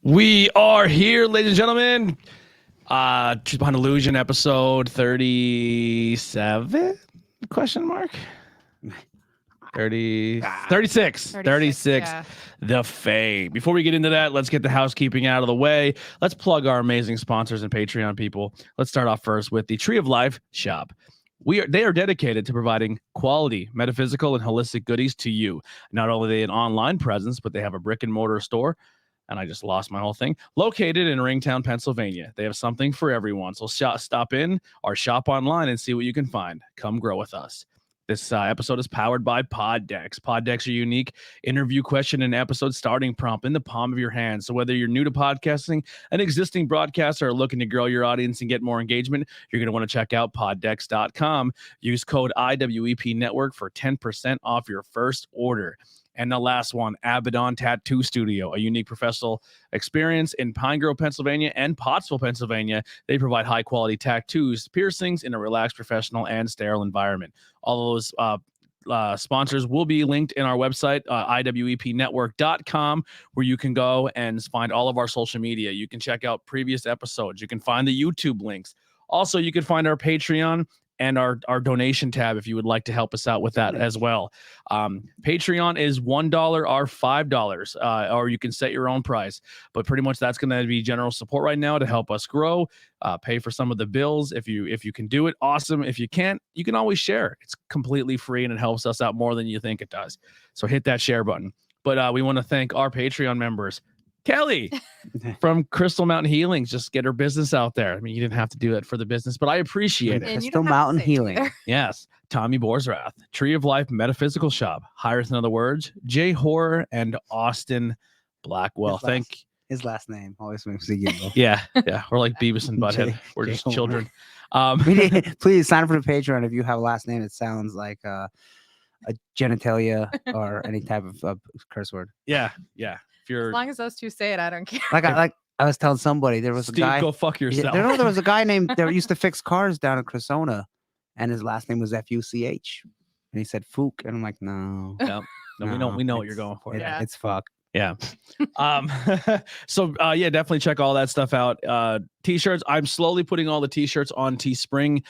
We are here, ladies and gentlemen. Truth Behind Illusion, episode 37? Question mark? 36. Yeah. The Fae. Before we get into that, let's get the housekeeping out of the way. Let's plug our amazing sponsors and Patreon people. Let's start off first with the Tree of Life shop. They are dedicated to providing quality metaphysical and holistic goodies to you. Not only are they an online presence, but they have a brick and mortar store. And I just lost my whole thing. Located in Ringtown, Pennsylvania. They have something for everyone. So stop in or shop online and see what you can find. Come grow with us. This episode is powered by Poddex. Poddex are unique interview question and episode starting prompt in the palm of your hand. So whether you're new to podcasting, an existing broadcaster, or looking to grow your audience and get more engagement, you're going to want to check out poddex.com. Use code IWEP Network for 10% off your first order. And the last one, Abaddon Tattoo Studio, a unique professional experience in Pine Grove, Pennsylvania and Pottsville, Pennsylvania. They provide high-quality tattoos, piercings in a relaxed, professional, and sterile environment. All of those sponsors will be linked in our website, IWEPnetwork.com, where you can go and find all of our social media. You can check out previous episodes. You can find the YouTube links. Also, you can find our Patreon and our donation tab if you would like to help us out with that as well. Patreon is $1 or $5, or you can set your own price. But pretty much that's going to be general support right now to help us grow, pay for some of the bills. If you can do it, awesome. If you can't, you can always share. It's completely free and it helps us out more than you think it does. So hit that share button. But we want to thank our Patreon members. Kelly from Crystal Mountain Healings, just get her business out there. I mean, you didn't have to do it for the business, but I appreciate it. Crystal Mountain Healing. Yes. Tommy Borsrath, Tree of Life Metaphysical Shop, Higher in Other Words, Jay Horror, and Austin Blackwell. His last name always makes me giggle. Yeah. We're like Beavis and Butthead. We're just children. Please sign up for the Patreon if you have a last name that sounds like a genitalia or any type of curse word. Yeah. As long as those two say it, I don't care. Like I was telling somebody, there was Steve, a guy. go fuck yourself. There was a guy named that used to fix cars down in Cressona, and his last name was Fuch, and he said Fook, and I'm like, no, we know what you're going for. It's fuck. Yeah. So definitely check all that stuff out. T-shirts. I'm slowly putting all the T-shirts on Teespring.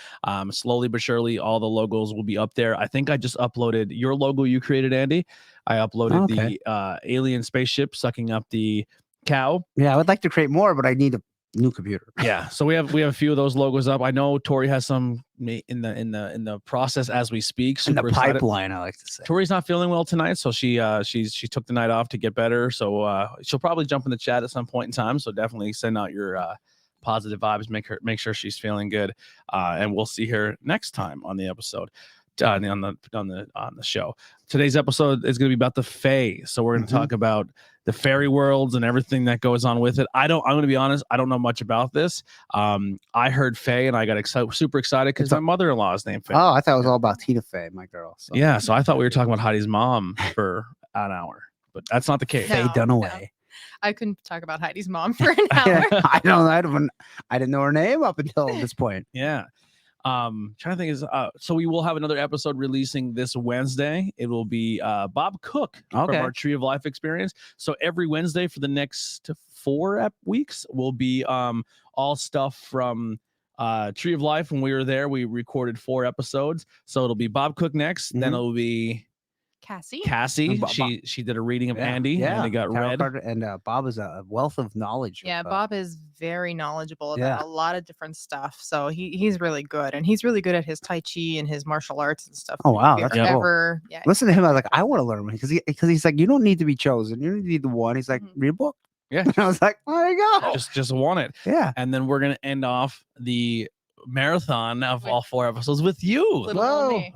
Slowly but surely, all the logos will be up there. I think I just uploaded your logo you created, Andy. I uploaded the alien spaceship sucking up the cow. Yeah, I would like to create more, but I need a new computer. Yeah, so we have a few of those logos up. I know Tori has some in the process as we speak. In the pipeline, I like to say. Tori's not feeling well tonight, so she took the night off to get better. So she'll probably jump in the chat at some point in time. So definitely send out your positive vibes. Make sure she's feeling good, and we'll see her next time on the episode. On the show. Today's episode is going to be about the Fae. So we're going to talk about the fairy worlds and everything that goes on with it. I'm going to be honest, I don't know much about this. I heard Fae and I got super excited because my mother-in-law is named Fae. Oh, I thought it was all about Tina Fey, my girl. So. Yeah, so I thought we were talking about Heidi's mom for an hour, but that's not the case. Faye Dunaway. No. I couldn't talk about Heidi's mom for an hour. I didn't know her name up until this point. Yeah. Trying to think so we will have another episode releasing this Wednesday. It will be Bob Cook from our Tree of Life experience. So every Wednesday for the next 4 weeks will be all stuff from Tree of Life. When we were there, we recorded 4 episodes. So it'll be Bob Cook next. Then it'll be Cassie. She did a reading of Andy and it got read. And Bob is a wealth of knowledge. Yeah, Bob is very knowledgeable about a lot of different stuff. So he's really good, and he's really good at his Tai Chi and his martial arts and stuff. Oh wow, that's cool. Yeah, listen to him. I was like, I want to learn because he's like, you don't need to be chosen. You need the one. He's like, read a book. Yeah, and I was like, oh, there you go. Just want it. Yeah, and then we're gonna end off the marathon of all 4 episodes with you.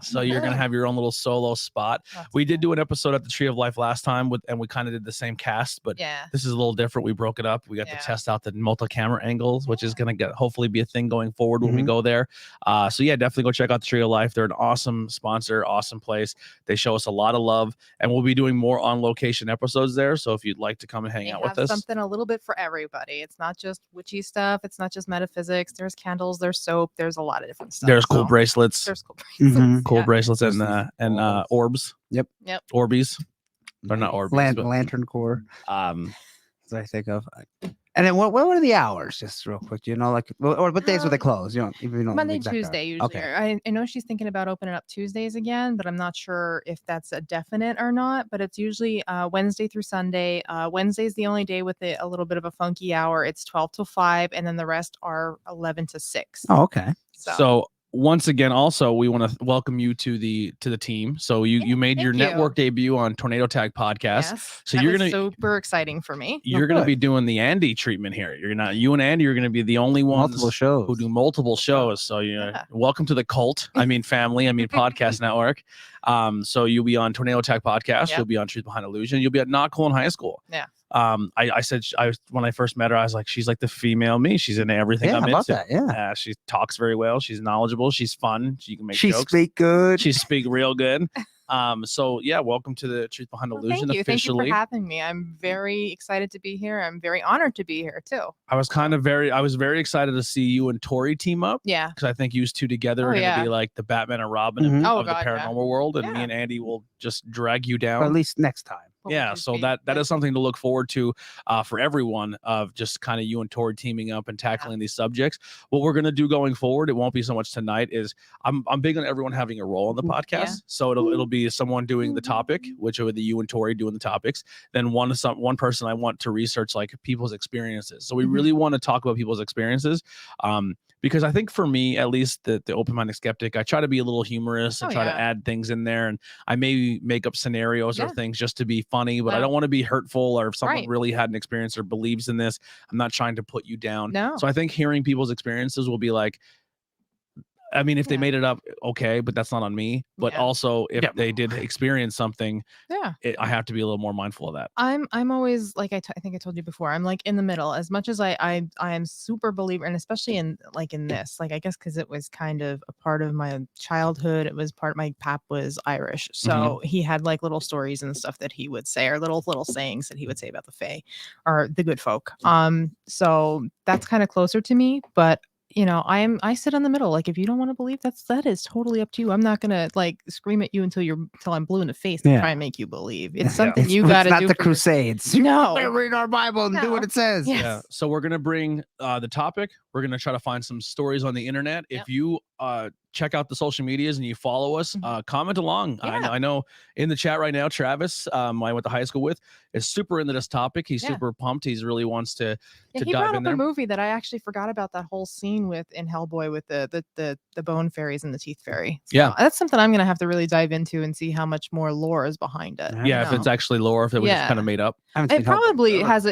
So you're gonna have your own little solo spot. We did do an episode at the Tree of Life last time and we kind of did the same cast, but this is a little different. We broke it up. We got to test out the multi-camera angles, which is gonna hopefully be a thing going forward when we go there. So definitely go check out the Tree of Life. They're an awesome sponsor, awesome place. They show us a lot of love, and we'll be doing more on location episodes there. So if you'd like to come and hang out with us, something a little bit for everybody. It's not just witchy stuff. It's not just metaphysics. There's candles. There's soap. There's a lot of different stuff. There's cool bracelets. There's cool bracelets. Cool bracelets and orbs. Yep. Orbies. They're not orbs. Lantern core. So that I think of. And then what are the hours? Just real quick, you know, like or what days would they close? You know, if you don't know the Monday, exact hour. Tuesday usually. Okay. I know she's thinking about opening up Tuesdays again, but I'm not sure if that's a definite or not. But it's usually Wednesday through Sunday. Wednesday's the only day with a little bit of a funky hour. It's 12 till 5, and then the rest are 11 to 6. Oh, okay. So once again, also we want to welcome you to the team. So you made your network debut on Tornado Tag Podcast. Yes, so that you're was gonna super exciting for me. You're gonna be doing the Andy treatment here. You and Andy are gonna be the only ones multiple shows who do multiple shows. So welcome to the cult. I mean family. I mean podcast network. So you'll be on Tornado Tag Podcast. Yep. You'll be on Truth Behind Illusion. You'll be at Not Cool in High School. Yeah. I said when I first met her, I was like, she's like the female me. She's in everything I'm into. That, yeah. She talks very well. She's knowledgeable. She's fun. She can make jokes. She speak good. She speak real good. So yeah, welcome to the Truth Behind Illusion. Thank you. Officially. Thank you for having me. I'm very excited to be here. I'm very honored to be here too. I was very excited to see you and Tori team up. Yeah. Because I think you two together are going to be like the Batman and Robin of the paranormal world, and me and Andy will just drag you down. Or at least next time. Yeah, so that is something to look forward to for everyone, of just kind of you and Tori teaming up and tackling these subjects. What we're going to do going forward, it won't be so much tonight, is I'm big on everyone having a role in the podcast. Yeah. So it'll be someone doing the topic, which would be you and Tori doing the topics. Then one person I want to research like people's experiences. So we really want to talk about people's experiences. Because I think for me, at least the open-minded skeptic, I try to be a little humorous and try to add things in there. And I may make up scenarios or things just to be funny, but I don't want to be hurtful. Or if someone really had an experience or believes in this, I'm not trying to put you down. No. So I think hearing people's experiences will be like, I mean, if they made it up, okay, but that's not on me. But also, if they did experience something, I have to be a little more mindful of that. I'm always like I think I told you before. I'm like in the middle. As much as I am super believer, and especially in this, like I guess because it was kind of a part of my childhood. It was my pap was Irish, so he had like little stories and stuff that he would say, or little sayings that he would say about the Fae or the good folk. So that's kind of closer to me, but. You know, I sit in the middle. Like, if you don't want to believe, that is totally up to you. I'm not gonna like scream at you until I'm blue in the face to try and make you believe. It's something you got to do. It's not the Crusades. No, we read our Bible and do what it says. Yes. Yeah. So we're gonna bring the topic. We're gonna try to find some stories on the internet. If you check out the social medias and you follow us, comment along. I know in the chat right now, Travis, I went to high school with, is super into this topic. He's super pumped. He's really wants to he dive brought in up there. a movie that I actually forgot about, that whole scene in Hellboy with the bone fairies and the teeth fairy. So that's something I'm gonna have to really dive into and see how much more lore is behind it. Yeah, if it's actually lore, if it was just kind of made up. It probably has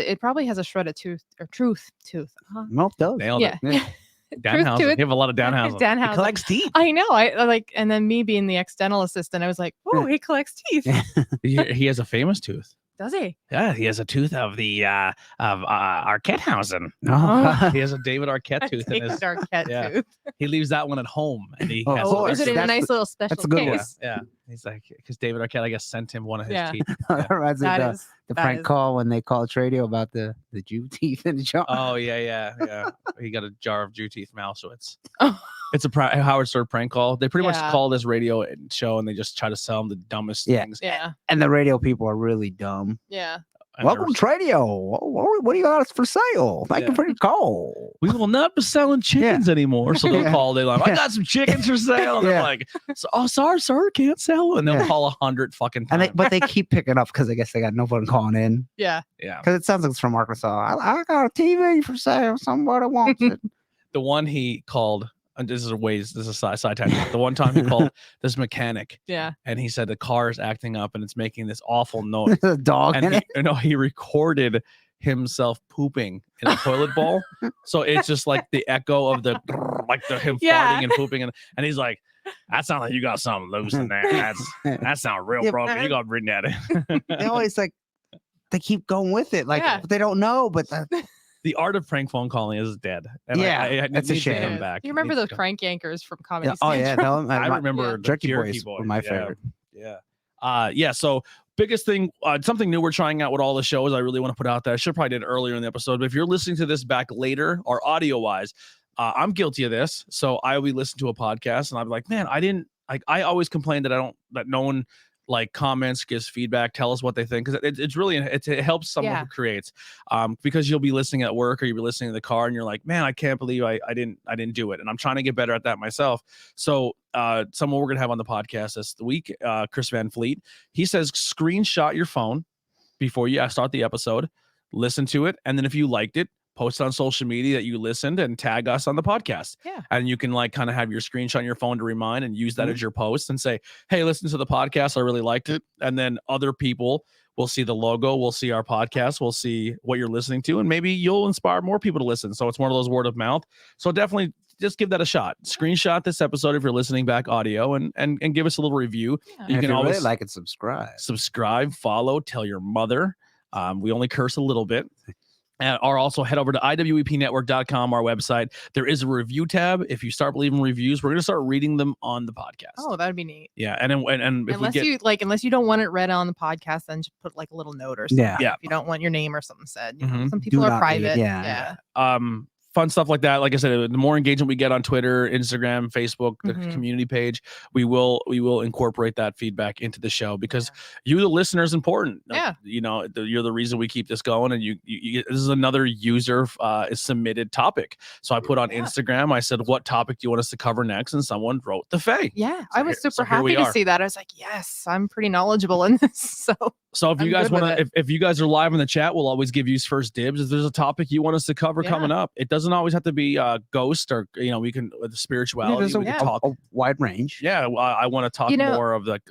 a shredded tooth or truth tooth. Nope, does. Nailed it. Danhausen. You have a lot of Danhausen. He collects teeth. I know. I like, and then me being the ex-dental assistant, I was like, "Oh, he collects teeth." He has a famous tooth. Does he? Yeah, he has a tooth of the Arquette-hausen. He has a David Arquette tooth in his Arquette tooth. He leaves that one at home, and he has is it in a nice little special case? Yeah. He's like, because David Arquette, I guess, sent him one of his teeth. The prank call when they called Tradio about the Jew teeth in the jar. Oh yeah. He got a jar of Jew teeth from Auschwitz. It's a Howard Stern prank call. They pretty much call this radio show and they just try to sell them the dumbest things. Yeah. And the radio people are really dumb. Yeah. Welcome to Radio. What do you got for sale? Thank you for your call. We will not be selling chickens anymore. So they'll call. They're like, I got some chickens for sale. And they're like, sorry, can't sell. And they'll call 100 fucking times. But they keep picking up because I guess they got no one calling in. Yeah. Because it sounds like it's from Arkansas. I got a TV for sale. Somebody wants it. The one he called. And this is a side tangent. The one time he called this mechanic, and he said the car is acting up and it's making this awful noise. A dog, and he recorded himself pooping in a toilet bowl, so it's just like the echo of him farting and pooping, and he's like, "That sounds like you got something loose in there. That sounds real broken. You got to bring that in." They always they keep going with it, but they don't know, but. The art of prank phone calling is dead. And that's a shame. Back. You remember those crank yankers from Comedy Central? Oh yeah, I remember Jerky Boys were my favorite. Yeah. So biggest thing, something new we're trying out with all the shows. I really want to put out there. I should probably did earlier in the episode, but if you're listening to this back later or audio wise, I'm guilty of this. So I will listen to a podcast and I'm like, man, I always complain that no one like comments, gives feedback, tell us what they think, because it's really it helps someone who creates, because you'll be listening at work or you'll be listening in the car and you're like, man, I can't believe I didn't do it, and I'm trying to get better at that myself. So someone we're gonna have on the podcast this week, Chris Van Fleet, he says screenshot your phone before you start the episode, listen to it, and then if you liked it, post on social media that you listened and tag us on the podcast. Yeah. And you can like kind of have your screenshot on your phone to remind and use that as your post and say, hey, listen to the podcast. I really liked it. And then other people will see the logo, will see our podcast, will see what you're listening to, and maybe you'll inspire more people to listen. So it's one of those word of mouth. So definitely just give that a shot. Screenshot this episode if you're listening back audio and give us a little review. Yeah. You And can if you always really like it, subscribe. follow, tell your mother. We only curse a little bit. Or also head over to IWEPnetwork.com, our website. There is a review tab. If you start leaving reviews, we're going to start reading them on the podcast. Oh, that'd be neat. Yeah, and if Unless you don't want it read on the podcast, then just put like a little note or something. Yeah. If you don't want your name or something said. You know, Mhm. some people Do are not read, private. yeah. Fun stuff like that. Like I said, the more engagement we get on Twitter, Instagram, Facebook, the Mhm. community page, we will incorporate that feedback into the show, because you, the listener, is important. Yeah. You know, you're the reason we keep this going. And you this is another user submitted topic. So I put on Instagram, I said, what topic do you want us to cover next? And someone wrote the Fae. Yeah, So I was super here we happy to are. see that. I was like, yes, I'm pretty knowledgeable in this. So if you I'm guys good with want to, it. if you guys are live in the chat, we'll always give you first dibs. If there's a topic you want us to cover coming up, it doesn't always have to be ghost, or we can with spirituality. There's We can talk a wide range. Yeah, I want to talk more of the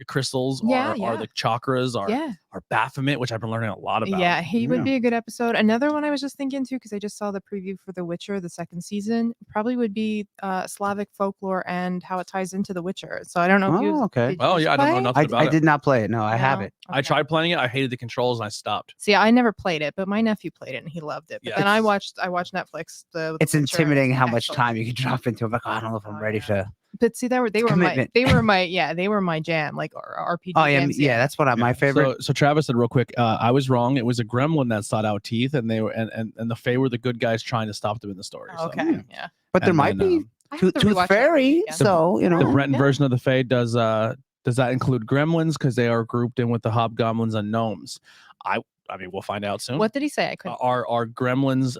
crystals, or the chakras, or Baphomet, which I've been learning a lot about. Yeah, he would be a good episode. Another one I was just thinking too, because I just saw the preview for The Witcher, the second season, probably would be Slavic folklore and how it ties into The Witcher. So I don't know if you. Okay. Oh yeah, I don't know nothing about I it. did not play it. No, I have it. I tried playing it. I hated the controls and I stopped. See, I never played it, but my nephew played it and he loved it. But then I watched Netflix. It's intimidating how much time you can drop into it. Like, I don't know if I'm ready to. But see, they were my jam, like RPG. Oh yeah, games, yeah, that's what my favorite. So Travis said real quick, I was wrong. It was a gremlin that sought out teeth, and they were and the Fae were the good guys trying to stop them in the story. So, Okay, yeah. But there might be Tooth Fairy. So the Breton version of the Fae does that include gremlins, because they are grouped in with the hobgoblins and gnomes? I mean, we'll find out soon. What did he say? I couldn't. Are gremlins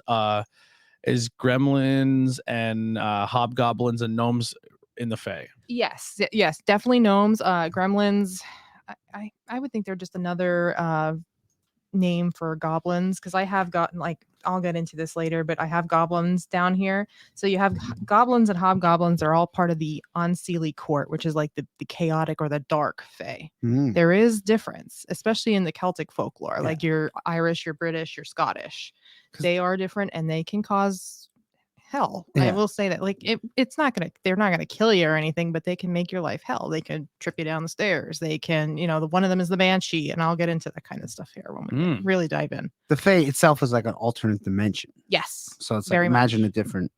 is gremlins and hobgoblins and gnomes in the Fae? Yes, definitely gnomes. Gremlins. I would think they're just another name for goblins, because I have gotten, like, I'll get into this later, but I have goblins down here. So you have goblins and hobgoblins are all part of the Unseelie court, which is like the chaotic or the dark Fae. There is difference, especially in the Celtic folklore. Like you're Irish, you're British, you're Scottish. They are different and they can cause hell. I will say that, like, they're not gonna kill you or anything, but they can make your life hell. They can trip you down the stairs. They can, one of them is the banshee, and I'll get into that kind of stuff here when we really dive in. The Fae itself is like an alternate dimension. Yes. So it's like, imagine a different,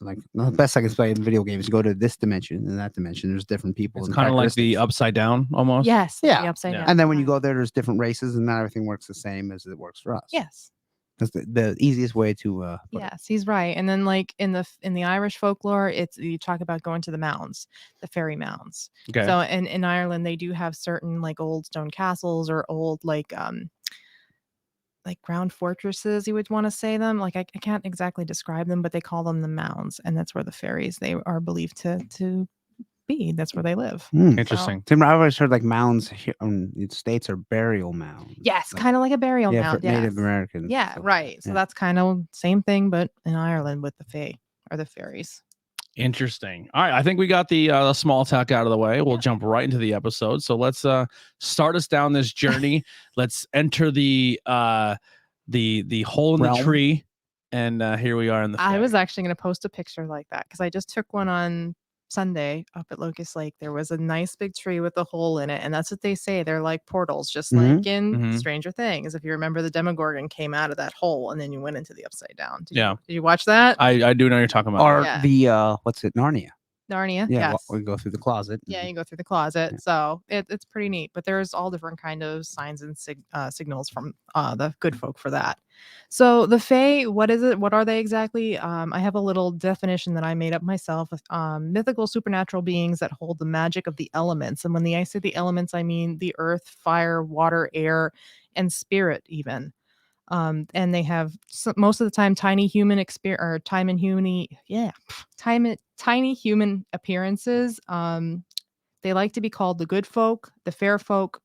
like, the best I can explain in video games, go to this dimension and that dimension. There's different people. It's kind of like the Upside Down almost. Yes. Yeah. The Upside Down. And then when you go there, there's different races, and not everything works the same as it works for us. Yes. That's the easiest way to yes, he's right. And then, like, in the Irish folklore, you talk about going to the mounds, the fairy mounds. Okay. So in Ireland, they do have certain, like, old stone castles or old like ground fortresses, you would want to say them. Like, I can't exactly describe them, but they call them the mounds, and that's where the fairies, they are believed to be. That's where they live. Interesting. I've always heard like mounds here in the States are burial mounds. Yes, kind of like a burial mound. For Native Americans. Yeah, right. So that's kind of same thing, but in Ireland with the Fae or the fairies. Interesting. All right, I think we got the small talk out of the way. We'll jump right into the episode. So let's start us down this journey. Let's enter the hole in the tree, and here we are in the Fae. I was actually going to post a picture like that because I just took one on Sunday up at Locust Lake. There was a nice big tree with a hole in it, and that's what they say. They're like portals, just like in Stranger Things. If you remember, the Demogorgon came out of that hole, and then you went into the Upside Down. Did you watch that? I do know what you're talking about. Or the what's it, Narnia? Narnia. Yeah, Yes. we go through the closet. Yeah, you go through the closet. Yeah. So it's pretty neat. But there's all different kind of signs and signals from the good folk for that. So the Fae, what is it? What are they exactly? I have a little definition that I made up myself. Mythical supernatural beings that hold the magic of the elements. And when I say the elements, I mean the earth, fire, water, air, and spirit even. And they have most of the time tiny human tiny human appearances. They like to be called the good folk, the fair folk,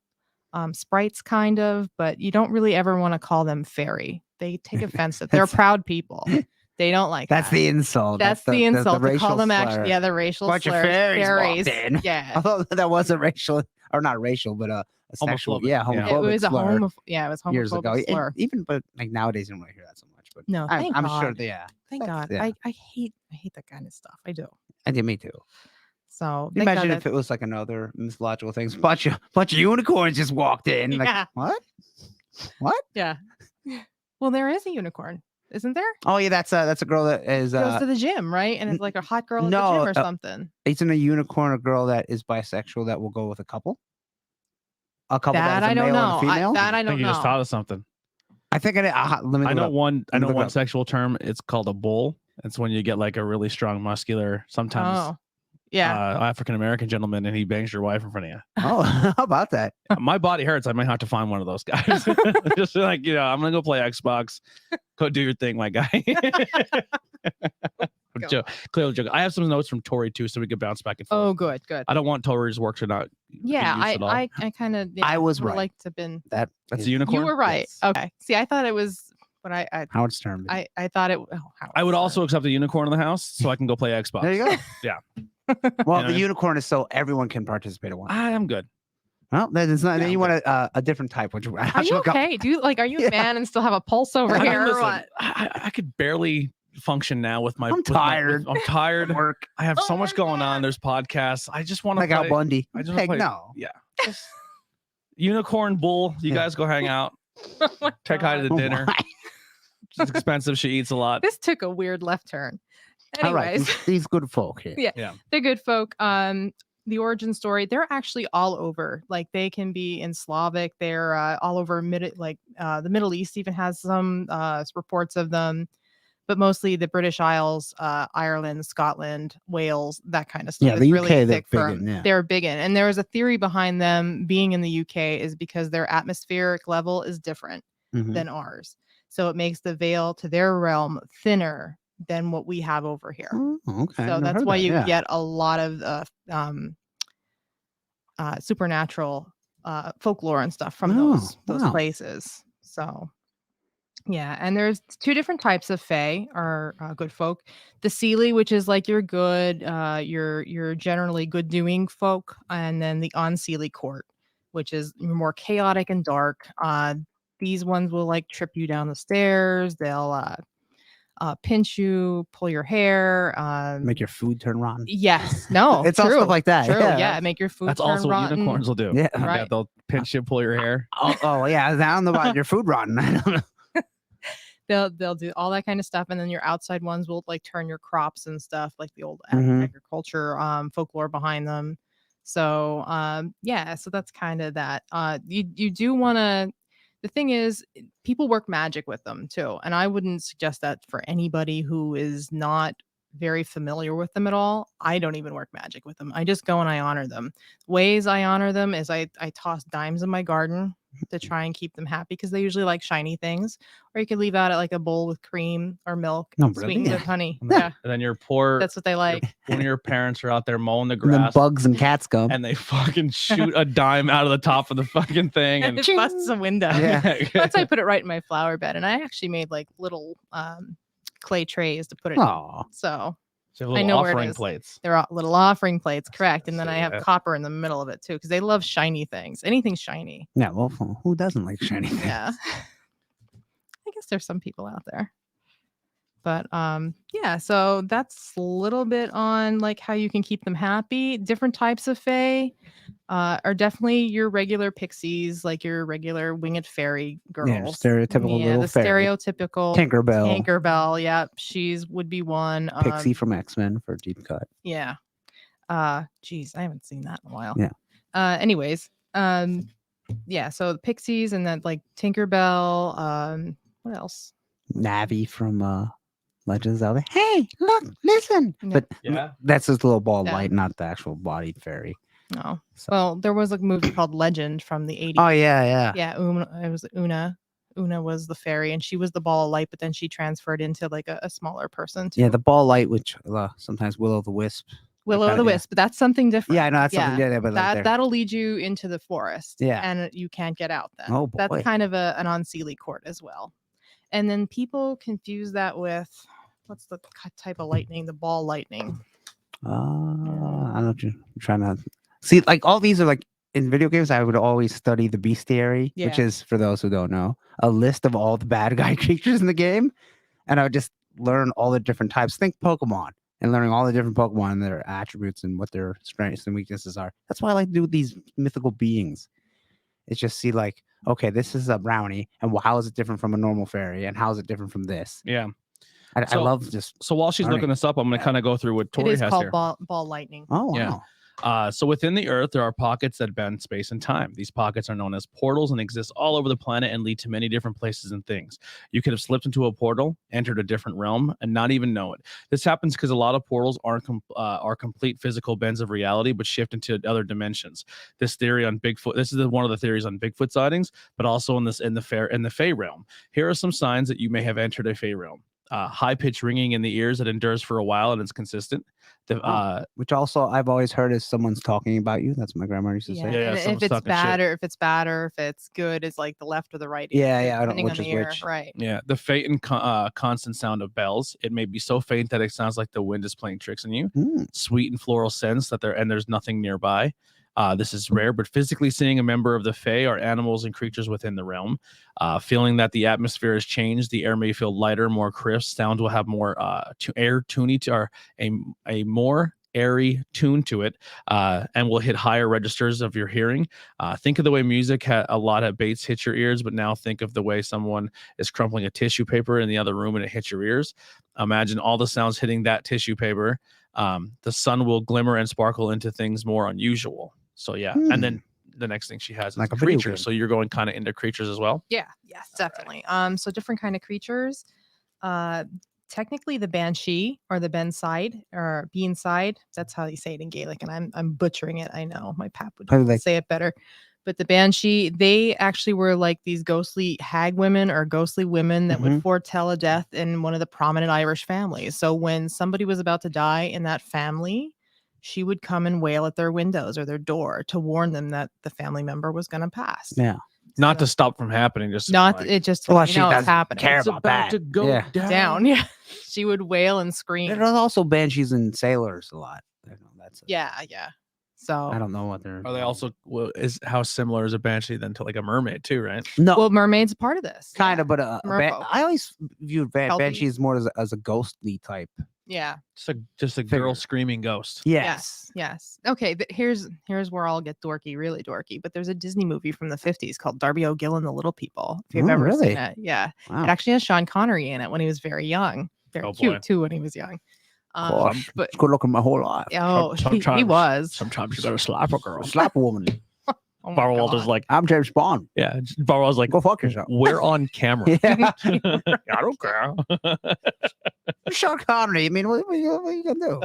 sprites kind of, but you don't really ever want to call them fairy. They take offense that they're proud people. They don't like That's that. the insult. That's the insult to call racial them slur. actually. Yeah, the racial Bunch of slurs. fairies walked in. Yeah. Although that was a racial, or not racial, but a sexual, Homophobic, yeah, yeah. homophobic It was a slur it was homophobic years ago. slur. Even, but like nowadays, you don't really hear that so much. But No, thank I'm God. sure they, yeah. Thank God. Yeah. I hate that kind of stuff. I do. I did, me too. So Can you imagine if it was like another mythological things, bunch of unicorns just walked in. Like, Yeah. what? Yeah. Well, there is a unicorn, isn't there? Oh yeah, that's a girl that is Goes to the gym, right? And it's like a hot girl at the no, gym or something. isn't a unicorn a girl that is bisexual that will go with a couple? A couple that is I a don't male and know. a female? I I don't think you know. just thought of something. I think let me I look know it up. one. I Let me know look it one up. sexual term. It's called a bull. It's when you get like a really strong, muscular, sometimes Oh, yeah. African American gentleman, and he bangs your wife in front of you. Oh, how about that? My body hurts. I might have to find one of those guys. Just like, I'm gonna go play Xbox. Go do your thing, my guy. Clearly joke. I have some notes from Tori too, so we could bounce back and forth. Oh, good. I don't want Tori's work to not. Yeah, be used at all. I kind of. I was right. Like to been. That's is- a unicorn. You were right. Yes. Okay. See, I thought it was, but I Howard Stern. I thought it. Oh, Howard I would Stern. also accept a unicorn in the house, so I can go play Xbox. There you go. Yeah. Well, You the know? unicorn is so everyone can participate at once. I'm good. Well, that is not. Yeah, then you I'm want a different type, which I Are should you look up. okay? Do you are you a Yeah. man and still have a pulse over I mean, here or listen, what? I could barely function now with my. I'm tired. I'm tired. Work I have so Oh much my going on. God. There's podcasts. I just want to like Al play. Bundy. I just Heck wanna play- no. Yeah. Just unicorn bull. You Yeah. guys go hang out. Oh my Take hi to the God. dinner. Why? She's expensive. She eats a lot. This took a weird left turn. All right, Anyways. these good folk here. Yeah. They're good folk. The origin story, they're actually all over. Like they can be in Slavic, they're all over the Middle East even has some reports of them, but mostly the British Isles, Ireland, Scotland, Wales, that kind of stuff. Yeah, It's the really UK, they're thick big for in, 'em. yeah. They're big in. And there is a theory behind them being in the UK is because their atmospheric level is different Mhm. than ours. So it makes the veil to their realm thinner than what we have over here. Oh, okay. So Never that's heard why that, you yeah. get a lot of supernatural folklore and stuff from Oh, those wow. places. So yeah, and there's two different types of fae or good folk. The Seelie, which is like your good, your generally good doing folk, and then the Unseelie court, which is more chaotic and dark. These ones will like trip you down the stairs. They'll pinch you, pull your hair, Make your food turn rotten. yes, no, It's all true, stuff like that. True, Yeah. yeah, make your food. That's turn also what rotten. unicorns will do. Yeah. Yeah, Right. they'll pinch you, pull your hair. Oh yeah. I don't know about your food rotten. I don't know. They'll do all that kind of stuff, and then your outside ones will like turn your crops and stuff, like the old Mhm. agriculture folklore behind them. So yeah, so that's kind of that. You do want to. The thing is, people work magic with them too, and I wouldn't suggest that for anybody who is not very familiar with them at all. I don't even work magic with them. I just go and I honor them. Ways I honor them is I toss dimes in my garden to try and keep them happy because they usually like shiny things. Or you could leave out like a bowl with cream or milk, No, really? sweetened Yeah. with honey. And then, Yeah, and then your poor that's what they like. one of your parents are out there mowing the And then grass, bugs and cats come. and they fucking shoot a dime out of the top of the fucking thing, and It busts a window. Yeah. That's why I put it right in my flower bed, and I actually made like little clay trays to put it in. Oh, So So I little know where it offering is. plates. they're all little offering plates, correct? And then I have Yeah. copper in the middle of it too, because they love shiny things. Anything shiny. yeah. Well, who doesn't like shiny things? Yeah. I guess there's some people out there. But yeah, so that's a little bit on like how you can keep them happy. Different types of fae are definitely your regular pixies, like your regular winged fairy girls. Yeah, stereotypical Yeah, little the fairy. stereotypical Tinkerbell, Tinkerbell. Yeah, she's would be one. Pixie from X-Men for deep cut. Yeah. Geez, I haven't seen that in a while. Yeah. Anyways, yeah, so the Pixies and then like Tinkerbell, what else? Navi from Legends of Zelda. Hey, look, listen. Yeah. But Yeah. that's just a little ball of Yeah. light, not the actual bodied fairy. No. So- Well, there was a movie called Legend from the 80s. Oh yeah. Yeah, it was Una. Una was the fairy, and she was the ball of light, but then she transferred into like a smaller person too. Yeah, the ball of light, which sometimes Will-O-the-Wisp. Willow kinda- the Wisp, but that's something different. Yeah, I know that's something. Yeah, but like they're- that'll lead you into the forest. Yeah. And you can't get out then. Oh, boy. That's kind of an unseelie court as well. And then people confuse that with what's the type of lightning? The ball lightning. I don't know what you're trying to see. Like all these are like in video games. I would always study the bestiary, which Yeah. is, for those who don't know, a list of all the bad guy creatures in the game, and I would just learn all the different types. Think Pokemon, and learning all the different Pokemon and their attributes and what their strengths and weaknesses are. That's why I like to do these mythical beings. It's just see like, okay, this is a brownie, and how is it different from a normal fairy, and how is it different from this? Yeah. I So- love just. So while she's Learning. looking this up, I'm going to Yeah. kind of go through what It Tori is has called here. ball lightning. Oh wow. Yeah. So within the Earth, there are pockets that bend space and time. These pockets are known as portals and exist all over the planet and lead to many different places and things. You could have slipped into a portal, entered a different realm, and not even know it. This happens because a lot of portals are complete physical bends of reality, but shift into other dimensions. This theory on Bigfoot. This is one of the theories on Bigfoot sightings, but also in the Fey realm. Here are some signs that you may have entered a Fey realm. High pitched ringing in the ears that endures for a while and it's consistent. Which also I've always heard is someone's talking about you. That's what my grandma used to Yeah. say. Yeah, And someone's if it's talking bad shit. or if it's good, it's like the left or the right Yeah, ear, yeah, I don't know depending which on is the ear. which. Right. Yeah, the faint and constant sound of bells. It may be so faint that it sounds like the wind is playing tricks on you. Hmm. Sweet and floral scents there's nothing nearby. This is rare, but physically seeing a member of the Fae or animals and creatures within the realm. Feeling that the atmosphere has changed, the air may feel lighter, more crisp. Sounds will have more a more airy tune to it, and will hit higher registers of your hearing. Think of the way music had a lot of bass hit your ears, but now think of the way someone is crumpling a tissue paper in the other room and it hits your ears. Imagine all the sounds hitting that tissue paper. The sun will glimmer and sparkle into things more unusual. So yeah, and then the next thing she has is Like a video game. creatures. So you're going kind of into creatures as well. Yeah. Yes, definitely. So different kind of creatures. Technically the banshee or the benside or beanside. That's how you say it in Gaelic, and I'm butchering it. I know my pap would Probably like- say it better. But the banshee, they actually were like these ghostly hag women or ghostly women that would foretell a death in one of the prominent Irish families. So when somebody was about to die in that family, she would come and wail at their windows or their door to warn them that the family member was going to pass. Yeah. Not to So- stop from happening, just not like, it just Well, you she know it's doesn't happening. care It's about about that. to go Yeah. down. Yeah, she would wail and scream. There's also banshees and sailors a lot. I don't know, that's Yeah. So I don't know what they're. Are they also how similar is a banshee then to like a mermaid too, right? No, well, mermaid's a part of this. kind Yeah. of, but Merfolk. I always viewed Kelpies. banshees more as a ghostly type. Yeah. Just a girl Figure. screaming ghost. Yes. Okay, but here's where I'll get dorky, really dorky. But there's a Disney movie from the 50s called Darby O'Gill and the Little People. If you've Oh, ever really? seen it. Yeah. Wow. It actually has Sean Connery in it when he was very young. Very Oh, cute boy. too when he was young. Gosh, But it's good looking my whole life. oh, he Sometimes- was. Sometimes you gotta slap a girl. Slap a woman. Oh my Barbara Walters God. like, I'm James Bond. yeah. Barbara was like, Go fuck yourself. we're on camera. Yeah. I don't care. Sean Connery. I mean, what are you gonna do?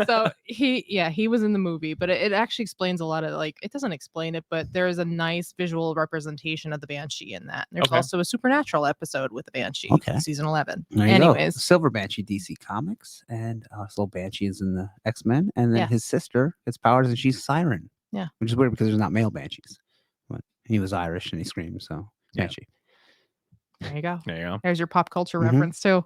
So he was in the movie, but it actually explains a lot of like it doesn't explain it, but there is a nice visual representation of the banshee in that. There's Okay. also a supernatural episode with the banshee, Okay. season 11. There you go. Anyways, Silver Banshee, DC Comics, and Soul Banshee is in the X-Men, and then Yeah. his sister gets powers, and she's Siren. Yeah. Which is weird because there's not male banshees, but he was Irish and he screamed, so Yeah. Banshee. there you go. There you go. There's your pop culture Mhm. reference too.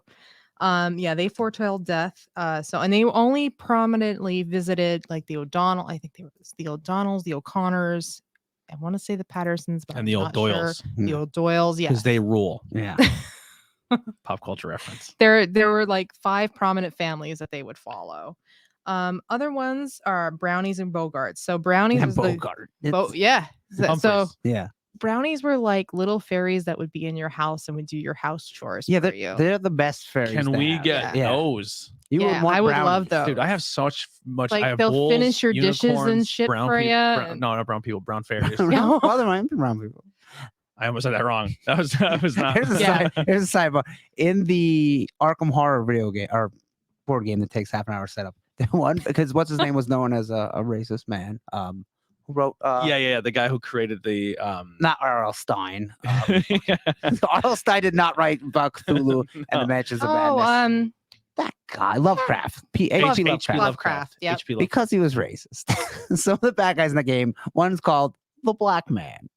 Yeah, they foretell death. And they only prominently visited like the O'Donnell. I think they were the O'Donnells, the O'Connors. I want to say the Pattersons, but And I'm the old not sure. Doyles. The old Doyles, yeah. Because they rule. Yeah. Pop culture reference. There were like 5 prominent families that they would follow. Other ones are brownies and bogarts. So brownies And was the Bogart. yeah. So Humphreys. Yeah. brownies were like little fairies that would be in your house and would do your house chores Yeah, for you. they're the best fairies. Can to we have. get Yeah. those? You Yeah, would want I would brownies. love those. Dude, I have such much. Like, I have they'll bulls, finish your dishes and unicorns, shit brown for people. ya. No, not brown people. Brown fairies. No, other brown people. I almost said that wrong. That was not. Here's a Yeah. here's a sidebar. In the Arkham Horror video game or board game that takes half an hour to set up, the one because what's his name was known as a racist man. Who wrote? Yeah. The guy who created the Not R.L. Stein. yeah. R.L. Stein did not write about Cthulhu and the No. Mansions of Oh, Madness. That guy, Lovecraft. H.P. Lovecraft. Lovecraft, yep. H.P. Lovecraft. Because he was racist. Some of the bad guys in the game, one's called the Black Man.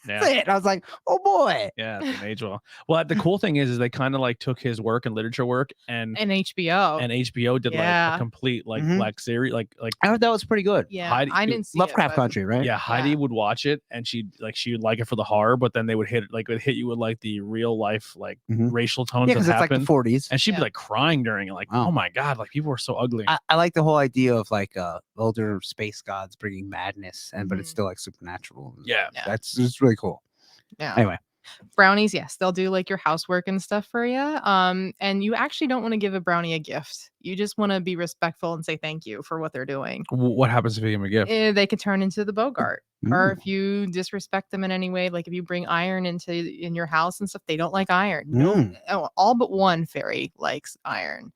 That's Yeah. it. I was like, oh boy. Yeah, it age well. Well, the cool thing is they kind of like took his work and literature work and And HBO. HBO did like Yeah. a complete like Mhm. black series like I heard that was pretty good. Yeah, Heidi- I didn't see Lovecraft it, but- Country, right? yeah, Heidi would watch it and she would like it for the horror, but then they would hit you with like the real life like Mhm. racial tones Yeah, that because it's like happen. the 40s. And she'd Yeah. be like crying during it, like, Wow. oh my god, like people were so ugly. I like the whole idea of like older space gods bringing madness, but it's Mhm. still like supernatural. Yeah. Yeah. That's it's really cool. Yeah. Anyway, Brownies, yes, they'll do like your housework and stuff for you. And you actually don't want to give a brownie a gift. You just want to be respectful and say thank you for what they're doing. What happens if you give him a gift? They could turn into the Bogart. Or Mm. if you disrespect them in any way, like if you bring iron in your house and stuff, they don't like iron. No, all but one fairy likes iron.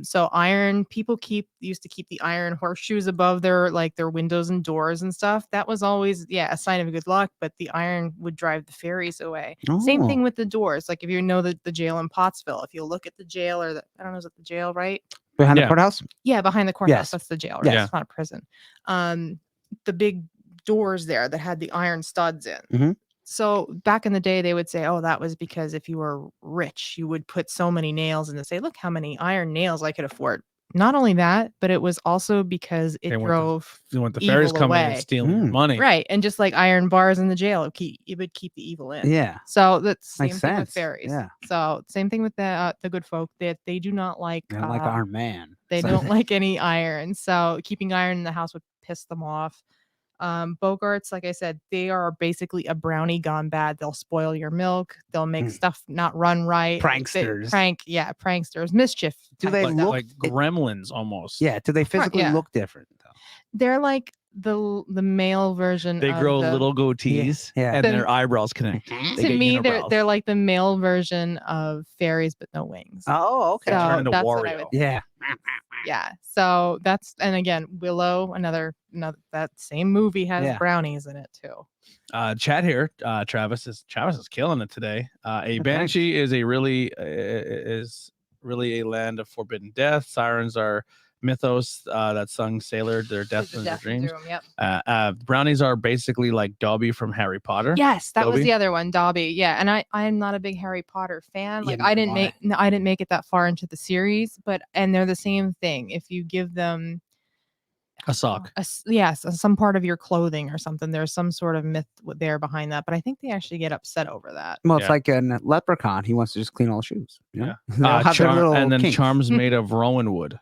So iron people used to keep the iron horseshoes above their windows and doors and stuff. That was always a sign of good luck, but the iron would drive the fairies away. Same Oh. thing with the doors. Like if you know the jail in Pottsville, if you look at the jail or I don't know, is it the jail, right? Behind Yeah. the courthouse? Yeah, behind the courthouse. Yes. That's the jail, right? Yes. It's not a prison. The big doors there that had the iron studs in. Mhm. So back in the day, they would say, oh, that was because if you were rich, you would put so many nails in to say, look how many iron nails I could afford. Not only that, but it was also because it They want the- drove You want the fairies evil coming in away. and stealing your Mm. money. right. And just like iron bars in the jail, it would keep the evil in. Yeah. So that's same Makes thing with sense. fairies. Yeah. So same thing with the good folk that they do not like. They don't like Iron Man. They So- don't like any iron. So keeping iron in the house would piss them off. Bogarts, like I said, they are basically a brownie gone bad. They'll spoil your milk. They'll make Mm. stuff not run right. Pranksters. Pranksters, mischief. Do type they stuff. look- Like gremlins almost. Yeah. Do they physically yeah. look different though? They're like the male version. They of grow the, little goatees Yeah. and Then- their eyebrows connect. They To get me, unibrows. they're like the male version of fairies, but no wings. Oh, okay. They So turn into that's what I Wario. would Yeah. Yeah. So and again, Willow, another that same movie has Yeah. brownies in it too. Chat here. Travis is killing it today. A banshee is really a land of forbidden death. Sirens are mythos that sung sailor their death The in their Death dreams. Room, yep. Brownies are basically like Dobby from Harry Potter. Yes, that was Dobby? the other one, Dobby. Yeah, and I'm not a big Harry Potter fan. Yeah, Like neither I didn't am I didn't make it that far into the series, and they're the same thing. If you give them A sock. some part of your clothing or something, there's some sort of myth there behind that. But I think they actually get upset over that. Well, it's Yeah. like a leprechaun. He wants to just clean all the shoes. You know? Yeah. They'll have their little And then kinks. charms made of rowan wood.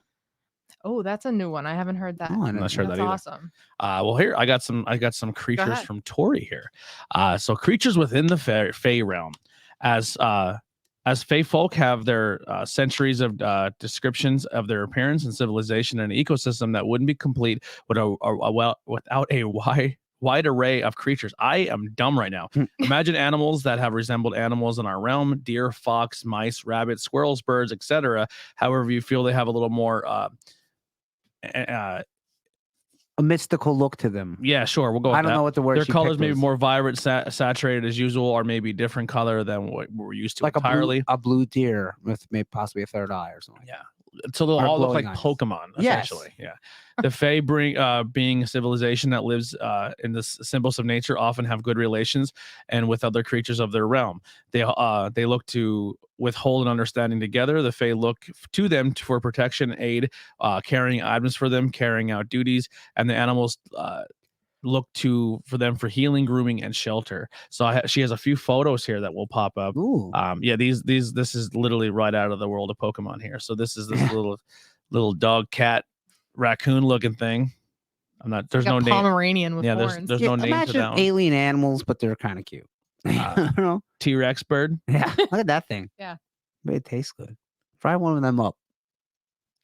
Oh, that's a new one. I haven't heard that. Oh, I I'm didn't not sure know That's that either. awesome. Well, here I got some creatures ahead. from Tori here. So creatures within the Fey realm, as Fey folk have their centuries of descriptions of their appearance and civilization and ecosystem that wouldn't be complete without a wide array of creatures. I am dumb right now. Imagine animals that have resembled animals in our realm: deer, fox, mice, rabbits, squirrels, birds, etc. However, you feel they have a little more. A mystical look to them. Yeah, sure. We'll go with I don't that. know what the word Their she colors picked may be was. more vibrant, saturated as usual, or maybe different color than what we're used to like entirely. a blue deer with maybe possibly a third eye or something. Yeah. So they'll Or all look like glowing eyes. Pokemon, Yes. essentially. Yeah. The Fae being a civilization that lives in the symbols of nature, often have good relations and with other creatures of their realm. They look to withhold an understanding together. The Fae look to them for protection, aid, carrying items for them, carrying out duties, and the animals look for them for healing, grooming, and shelter. So she has a few photos here that will pop up. Ooh. This is literally right out of the world of Pokemon here. So this is this little dog, cat, raccoon looking thing. There's Like no a name. Pomeranian with Yeah, horns. there's no name to imagine that one. alien animals, but they're kind of cute. I don't know. T-Rex bird. Yeah, look at that thing. Yeah. But it tastes good. Fry one of them up.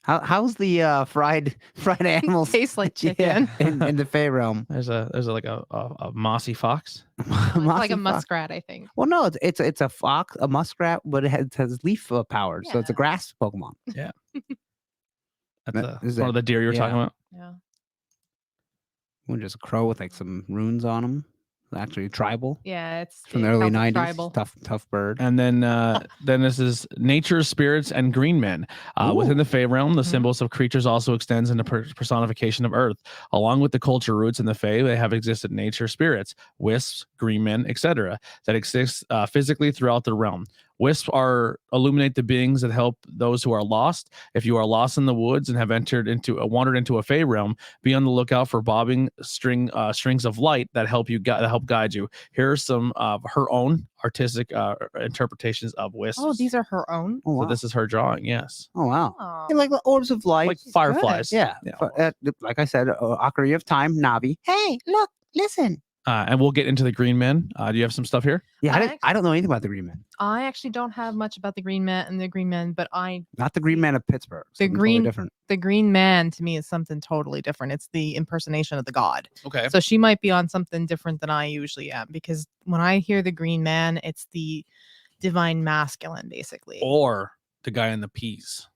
How's the fried animals Tastes like chicken. in the Fey realm? There's like a mossy fox. It's like Mossy a fox. muskrat, I think. Well, no, it's a fox, a muskrat, but it has leaf power, so it's a Yeah. grass Pokemon. That's Is one of the deer you were talking yeah. about. Yeah. Just a crow with like some runes on him. Actually, tribal. Yeah, it's From the early Celtic 90s. tribal. Tough bird. And then this is nature, spirits, and green men. Within the Fey realm, the Mhm. symbols of creatures also extends into personification of Earth. Along with the culture roots in the Fey, they have existed nature spirits, wisps, green men, etc., that exist physically throughout the realm. Wisps illuminate the beings that help those who are lost. If you are lost in the woods and have wandered into a Fey realm, be on the lookout for bobbing strings of light that help guide you. Here are some of her own artistic interpretations of wisps. Oh, these are her own. Oh, wow. So this is her drawing. Yes, Oh, wow. Oh. Yeah, like the orbs of light. like fireflies. Yeah. Like I said, Ocarina of Time, Navi. Hey, look, listen. And we'll get into the green men. Do you have some stuff here? Yeah, I don't know anything about the Green Men. I actually don't have much about the Green Man and the Green Men, but Not the Green Man of Pittsburgh. The Something totally green- different. the Green Man to me is something totally different. It's the impersonation of the god. Okay. So she might be on something different than I usually am, because when I hear the Green Man, it's the divine masculine, basically. Or the guy in the peas.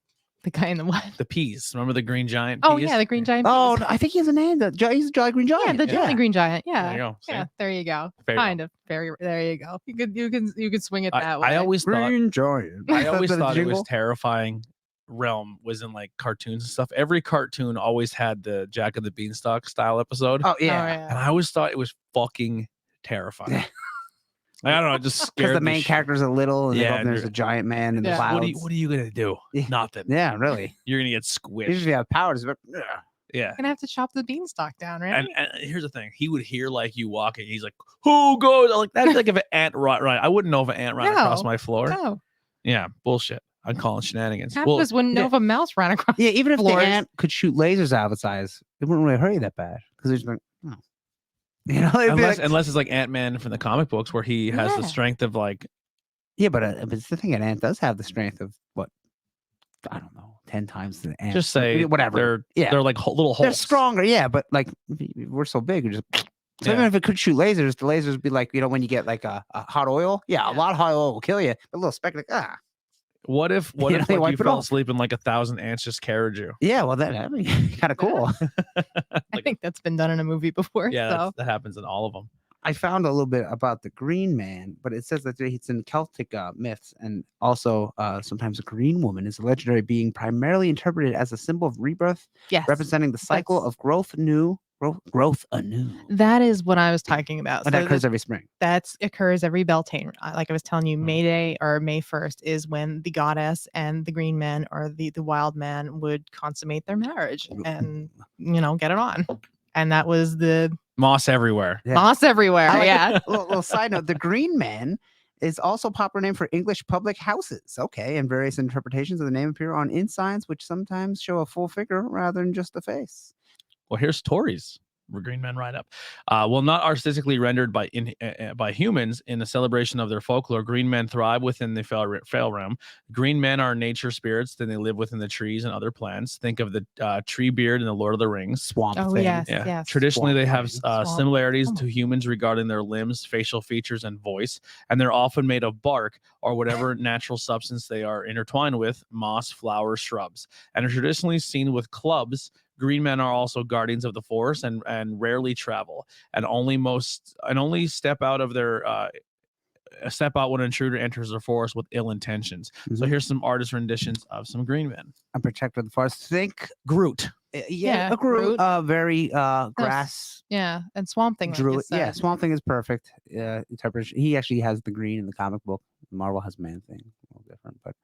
The guy in the what? The peas. Remember the green giant? Oh peas? yeah, the Green Giant. Oh, Peas. no, I think he has a name. He's a Jolly Green Giant. Yeah, the Jolly Green Giant. Yeah. There you go. See? Yeah, there you go. Fair Kind of. There you go. You could swing it that way. I always thought Green Giant. I always Is that a thought it was jingle? terrifying. Realm was in like cartoons and stuff. Every cartoon always had the Jack of the Beanstalk style episode. Oh, Oh, yeah. And I always thought it was fucking terrifying. I don't know, it just Because scared the main character's a little, and Yeah, there's a giant man in the Yeah. clouds. What are you gonna do? Yeah. Nothing. Yeah, really. You're gonna get He squished. usually have powers, but Yeah. Gonna have to chop the beanstalk down, right? And here's the thing: he would hear like you walking. He's like, "Who goes?" Like that'd be like if an ant right. I wouldn't know if an ant ran across No. my floor. No. Yeah, bullshit. I'm calling shenanigans. Half Well, of us wouldn't know yeah. if a mouse ran across. yeah, even if Floors. the ant could shoot lasers out of its eyes, it wouldn't really hurt you that bad. Because it's like, oh. You know, it'd be unless like, unless it's like Ant-Man from the comic books, where he has the Yeah. strength of like yeah, but it's the thing, an ant does have the strength of what? I don't know, 10 times the ant. just say whatever. They're like little holes. They're stronger, yeah, but like we're so big, we just. So even Yeah. if it could shoot lasers, the lasers would be like, when you get like a hot oil, a Yeah. lot of hot oil will kill you. But a little speck, like What if You know, like, they you wipe it fell off. asleep and like 1,000 ants just carried you? yeah, well that'd be kind of cool. I think that's been done in a movie before. Yeah, So that happens in all of them. I found a little bit about the Green Man, but it says that it's in Celtic myths, and also sometimes a green woman is a legendary being primarily interpreted as a symbol of rebirth, yes, representing the cycle That's- of growth anew. that is what I was talking about. And So that occurs every spring. that occurs every Beltane. Like I was telling you, Mhm. May Day or May 1st is when the goddess and the green man or the wild man would consummate their marriage and get it on. And that was the Moss everywhere. Yeah. moss everywhere. I like Yeah. little side note: the Green Man is also a popular name for English public houses. Okay, and various interpretations of the name appear on inn signs, which sometimes show a full figure rather than just a face. Well, here's Tori's Green Men write up. Well, not artistically rendered by humans in the celebration of their folklore, green men thrive within the Fell realm. Green men are nature spirits, then they live within the trees and other plants. Think of the tree beard in the Lord of the Rings. Swamp Oh, thing. yes. Yeah. Traditionally, Swamp they have thing. Swamp. similarities Oh. to humans regarding their limbs, facial features, and voice, and they're often made of bark or whatever natural substance they are intertwined with, moss, flowers, shrubs, and are traditionally seen with clubs. Green men are also guardians of the forest and rarely travel and only step out when an intruder enters the forest with ill intentions. So Mhm. here's some artist renditions of some green men. A protector of the forest. Think, Groot. Yeah, a Groot. Groot. very grass. Yeah. And Swamp Thing. Like you Druid. Yeah, said. Swamp Thing is perfect. Interpretation. He actually has the green in the comic book. Marvel has Man Thing, a little different, but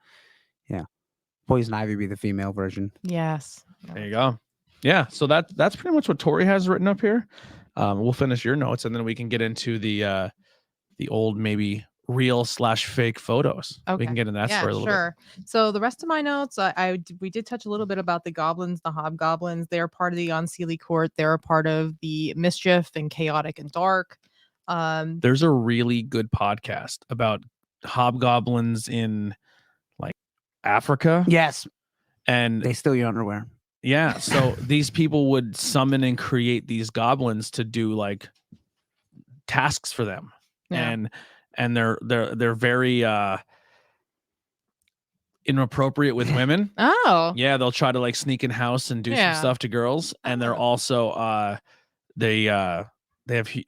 yeah. Poison Ivy be the female version. Yes. There you go. Yeah, so that's pretty much what Tori has written up here. We'll finish your notes and then we can get into the old maybe real/fake photos. We can get into that story a little sure. So the rest of my notes, we did touch a little bit about the goblins, the hobgoblins. They're part of the Unseelie Court. They're a part of the mischief and chaotic and dark. bit. There's a really good podcast about hobgoblins in like Africa. Yes. And They steal your underwear. yeah, so these people would summon and create these goblins to do like tasks for them. Yeah. And they're very inappropriate with women. Oh. Yeah, they'll try to like sneak in house and do some Yeah. stuff to girls, and they're Oh. also they have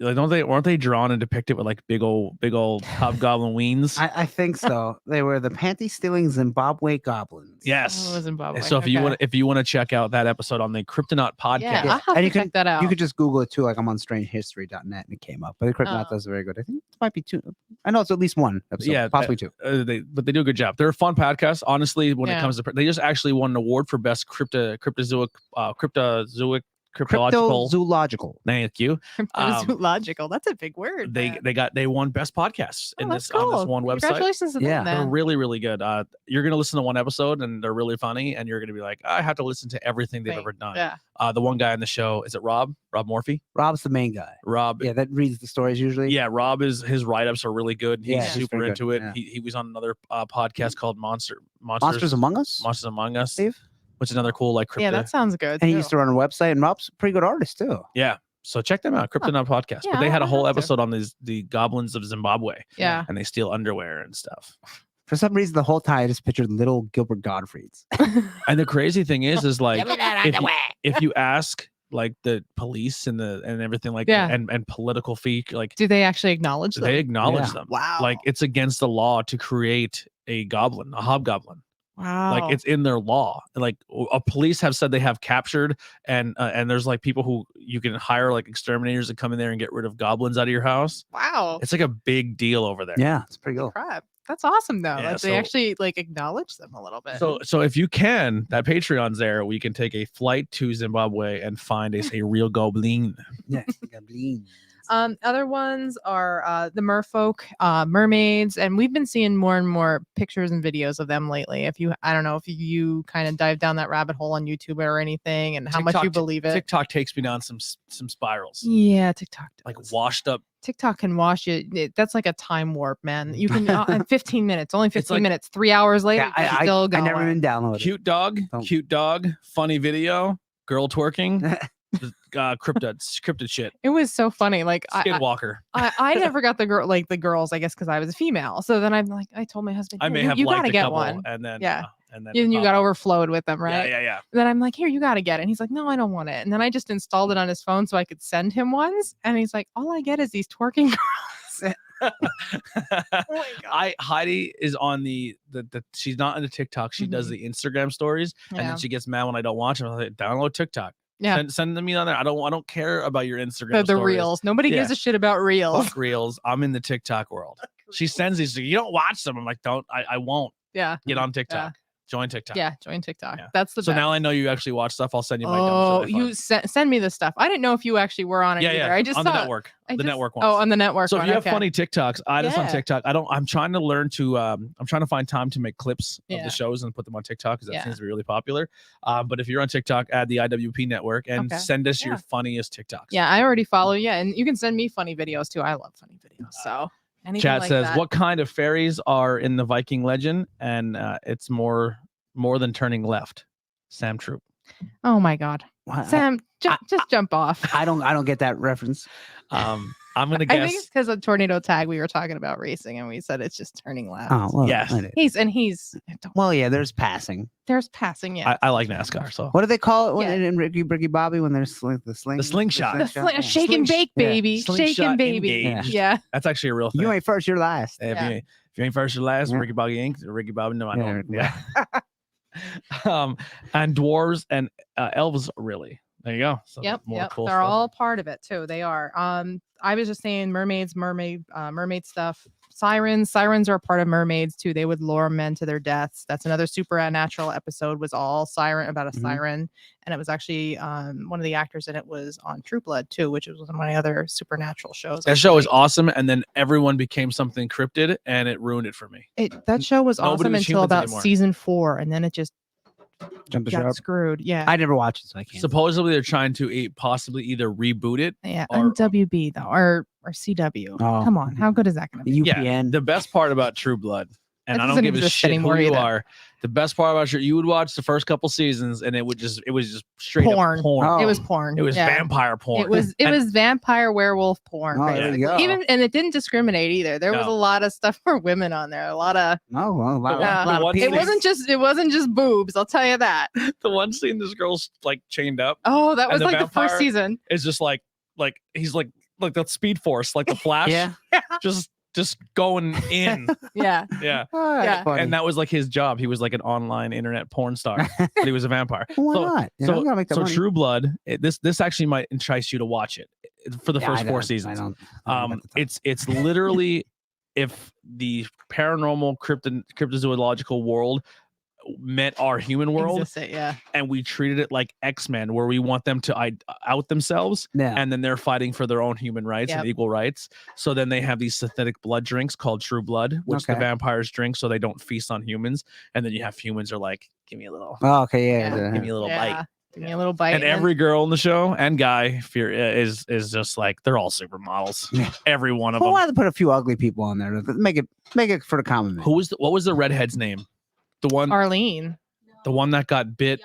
aren't they drawn and depicted with like big old hobgoblin wings? I think so. They were the panty stealing Zimbabwe goblins. Yes. Oh, Zimbabwe. So if you want to check out that episode on the Kryptonaut podcast, Yeah, I'll have And to you can- check that out. You could just Google it too. Like I'm on strangehistory.net and it came up. But the Kryptonite Oh. does very good. I think it might be 2. I know it's at least 1 episode. Yeah, Possibly 2. they do a good job. They're a fun podcast. Honestly, when it Yeah. comes to they just actually won an award for best cryptozoological. Cryptozoological. Thank you. Logical. That's a big word. man. They won best podcasts in that's this on this cool. one website. Congratulations to them, Yeah. They're man. really, really good. You're gonna listen to one episode and they're really funny, and you're gonna be like, I have to listen to everything they've Right. ever done. Yeah. The one guy on the show, is it Rob Morphy? Rob's the main guy. Rob. Yeah, that reads the stories usually. Yeah, Rob is his write-ups are really good. He's Yeah, he's super very into good, it. yeah. He was on another podcast called Monsters Among Us. Monsters Among Us, Steve? which is another cool like crypto. Yeah, that sounds good. And he too. used to run a website, and Rob's a pretty good artist too. Yeah. So check them out, Kryptonaut podcast. Yeah, But they had a I'll whole have to. episode on the goblins of Zimbabwe, Yeah. and they steal underwear and stuff. For some reason, the whole time I just pictured little Gilbert Gottfrieds. And the crazy thing is like if you ask like the police and everything like Yeah. and political feet, like Do they actually acknowledge them? they acknowledge Yeah. them. Wow. Like it's against the law to create a hobgoblin. Wow. Like it's in their law. Like a police have said they have captured and there's like people who you can hire like exterminators to come in there and get rid of goblins out of your house. wow. It's like a big deal over there. Yeah, it's pretty cool. Crap. That's awesome though. Yeah, that they so- actually like acknowledge them a little bit. So if you can, that Patreon's there, we can take a flight to Zimbabwe and find us a real goblin. Yeah, goblins. Other ones are the merfolk, mermaids, and we've been seeing more and more pictures and videos of them lately. I don't know if you kind of dive down that rabbit hole on YouTube or anything, and how much you TikTok- believe it. TikTok takes me down some spirals. Yeah, TikTok Like does. washed up. TikTok can wash it. That's like a time warp, man. You can in 15 minutes, only 15 like- minutes, 3 hours later, Yeah, it's still I going. never even downloaded. Cute dog, Don't- funny video, girl twerking, cryptid shit. It was so funny. Like Skinwalker. I never got the girls, I guess, because I was a female. So then I'm like, I told my husband, I may "Here, have you liked gotta a get couple, one. and then Yeah. and then You got uh, overflowed with them, right? Yeah. Then I'm like, here, you got to get it. And he's like, no, I don't want it. And then I just installed it on his phone so I could send him ones. And he's like, all I get is these twerking girls. Oh Heidi is on the she's not into TikTok. She does the Instagram stories, and Yeah. then she gets mad when I don't watch them. I'm like, download TikTok. Yeah. Send them me on there. I don't care about your Instagram. The stories. reels. Nobody gives Yeah. a shit about reels. Fuck reels. I'm in the TikTok world. She sends these. You don't watch them. I'm like, I won't Yeah. get on TikTok. Join TikTok. Yeah. Join TikTok. Yeah. That's the So best. now I know you actually watch stuff. I'll send you my. Oh, dumb shit I you find. send me the stuff. I didn't know if you actually were on it either. I just on saw the network. I The just- network ones. Oh, on the network. So if one, you have okay. funny TikToks, add us on Yeah. TikTok. I'm trying to learn to I'm trying to find time to make clips of Yeah. the shows and put them on TikTok because that Yeah. seems to be really popular. But if you're on TikTok, add the IWP network and Okay. send us your Yeah. funniest TikToks. Yeah, I already follow you, and you can send me funny videos too. I love funny videos. So anything Chat like says, that. "What kind of fairies are in the Viking legend?" And it's more than turning left. Sam Troop. Oh my God, What? Sam, just jump off. I don't get that reference. I'm gonna I guess. think it's because of tornado tag. We were talking about racing, and we said it's just turning left. Oh, well, Yes. it is. He's Well, yeah, there's passing. there's passing. Yeah, I like NASCAR. So What do they call it when Yeah. in Ricky Bobby when there's the slingshot. yeah. shake and bake, Yeah. baby, shake Slingshot and baby. engaged. Yeah, that's actually a real thing. You ain't first, you're last. If Yeah. you ain't first or last, Yeah. Ricky Bobby Inc. Ricky Bobby, no, I Yeah, don't. Yeah. And dwarves and elves, really. There you go. So yep. more cool They're stuff. all part of it too. They are. I was just saying mermaids, mermaid stuff. Sirens are a part of mermaids too. They would lure men to their deaths. That's another supernatural episode. Was all siren about a Mhm. siren, and it was actually one of the actors in it was on True Blood too, which was one of my other supernatural shows. That show is awesome, and then everyone became something cryptid, and it ruined it for me. That show was Nobody awesome was until humans about anymore. season 4, and then it just Jump the got shark. screwed. Yeah, I never watched it, so I can't. Supposedly, they're trying to possibly either reboot it. yeah. or- On WB though, or CW. Oh. Come on, how good is that going to be? UPN. The best part about True Blood and It I don't doesn't give a exist shit who anymore you either. are. The best part about you would watch the first couple seasons, and it was just straight Porn. up porn. Oh. It was porn. It was Yeah. vampire porn. It was And- vampire werewolf porn. Oh, there you basically. go. And it didn't discriminate either. There was No. a lot of stuff for women on there. A lot of Oh, well, a lot, Yeah. a lot The of one it penis. wasn't just boobs, I'll tell you that. the one scene this girl's like chained up Oh, that And was the like the vampire- first season. is just like he's like the Speed Force, like the Flash. Yeah. just going in. Yeah. Yeah. Oh, that's Yeah. funny. And that was like his job. He was like an online internet porn star, but he was a vampire. Why so- not? You know, you gotta make that So money. True Blood, this actually might entice you to watch it for the Yeah, first I 4 don't- seasons. I don't got the time. It's literally if the paranormal cryptozoological world met our human world, Existed, yeah. and we treated it like X-Men, where we want them to out themselves, Yeah. and then they're fighting for their own human rights Yep. and equal rights. So then they have these synthetic blood drinks called True Blood, which the Okay. vampires drink so they don't feast on humans. And then you have humans are like, give me a little, Oh, okay, yeah. Yeah. give me a little bite. Give me a little bite. And every girl in the show and guy is just like they're all supermodels. Yeah. Every one of Well, them. why have to put a few ugly people on there? Make it for the common man. What was the redhead's name? The one Arlene. the one that got bit.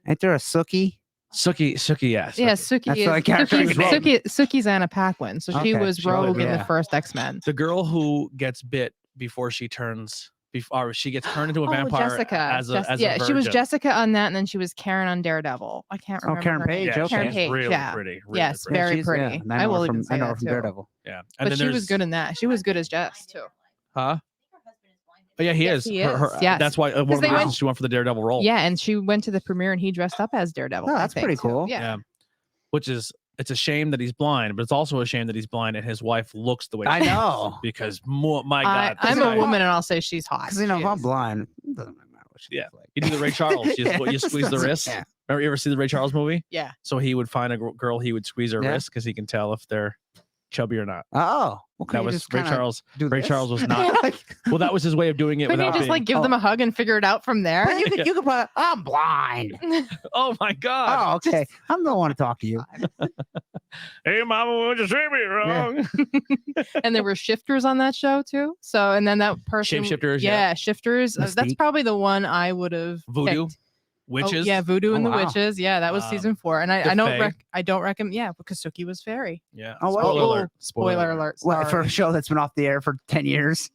Ain't there a Sookie? Suki, yes. Yeah, Suki That's is the character Suki's, is Rogue. Suki's Anna Paquin. So she Okay, was she was, Rogue in yeah. the first X-Men. The girl who gets bit before she turns before she gets turned into a vampire Jessica. as a she was virgin. Jessica on that, and then she was Karen on Daredevil. I can't remember. Karen her Page, name. Yeah, okay. Karen she's Page, really yeah. pretty. Really Yes, pretty. very she's- pretty. yeah, I will her even from, say I know her that from too. Daredevil. Yeah. And But then she was there's- good in that. She was good as Jess too. Huh? Oh, yeah, he Yes, is. he Her- is, yes. That's why one of they the went- reasons she went for the Daredevil role. Yeah, and she went to the premiere and he dressed up as Daredevil. Oh, I that's think, pretty too. cool. Yeah. Which is it's a shame that he's blind, but it's also a shame that he's blind and his wife looks the way I she know. does, because my God, I'm this a guy- woman and I'll say she's hot. Because you know, She if I'm is. blind, it doesn't matter what she Yeah. looks like. You do the Ray Charles. You squeeze the wrist. Yeah. Remember, you ever see the Ray Charles movie? Yeah. So he would find a girl, he would squeeze her Yeah. wrist because he can tell if they're chubby or not. Oh, well, That was Ray Charles. Ray Charles was not. Like, Well, that was his way of doing it Couldn't you without just being. like give them a hug and figure it out from there? but you could probably. I'm blind. Oh my God! Oh, okay. I don't want to talk to you. Hey, Mama, won't you treat me wrong? And there were shifters on that show too. So and then that person Shapeshifters, yeah, shifters. That's Mystique. probably the one I would have Voodoo, picked. witches. Oh, yeah, Voodoo and Oh, the wow. Witches. Yeah, that was Um, season 4. And I the don't Fae. I don't recommend. Yeah, because Suki was fairy. Yeah. Oh, well, Spoiler oh, alert. Spoiler alert. What, for sorry. a show that's been off the air for 10 years?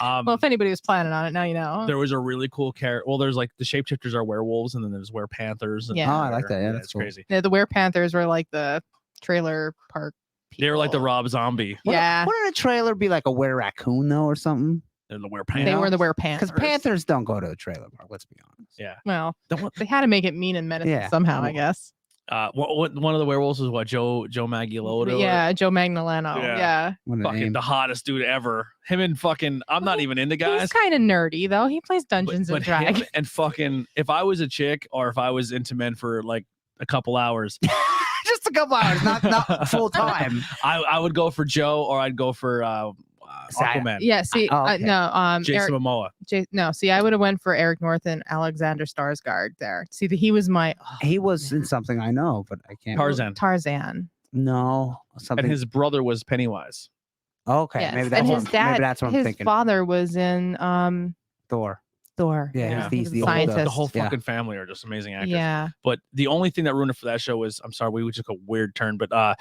Um, Well, if anybody was planning on it, now you know. there was a really cool character. Well, there's like the shapeshifters are werewolves, and then there's werepanthers. And Yeah. Oh, I like that. Yeah, that's it's cool. crazy. Yeah, the Werepanthers were like the trailer park people. They were like the Rob Zombie. Yeah. Wouldn't a trailer be like a were raccoon, though, or something? They're the werepanthers. They know? were the Werepanthers. Because Panthers don't go to a trailer park, let's be honest. Yeah. Well, The one- they had to make it mean and menacing Yeah. somehow, I guess. one of the werewolves was what Joe Maggiola. Yeah, Joe Magnolano. Yeah. Yeah. What a Fucking name. the hottest dude ever. Him and fucking. I'm not even into guys. He's kind of nerdy though. He plays Dungeons and him Dragons. and fucking. If I was a chick or if I was into men for like a couple hours, Just a couple hours, not full time. I would go for Joe or I'd go for See, I- Aquaman. Yeah, see, Oh, okay. no, Jason Momoa. no, see, I would have went for Eric North and Alexander Skarsgård there. See, he was my He was in something I know, but I can't. Tarzan. Tarzan. No, something. And his brother was Pennywise. Okay, Yes. maybe that's and what his I'm- dad, maybe that's what I'm his thinking. father was in Thor. Thor. Yeah, he's the a old, scientist. The whole Yeah. fucking family are just amazing actors. Yeah. But the only thing that ruined it for that show was, I'm sorry, we took a weird turn, but I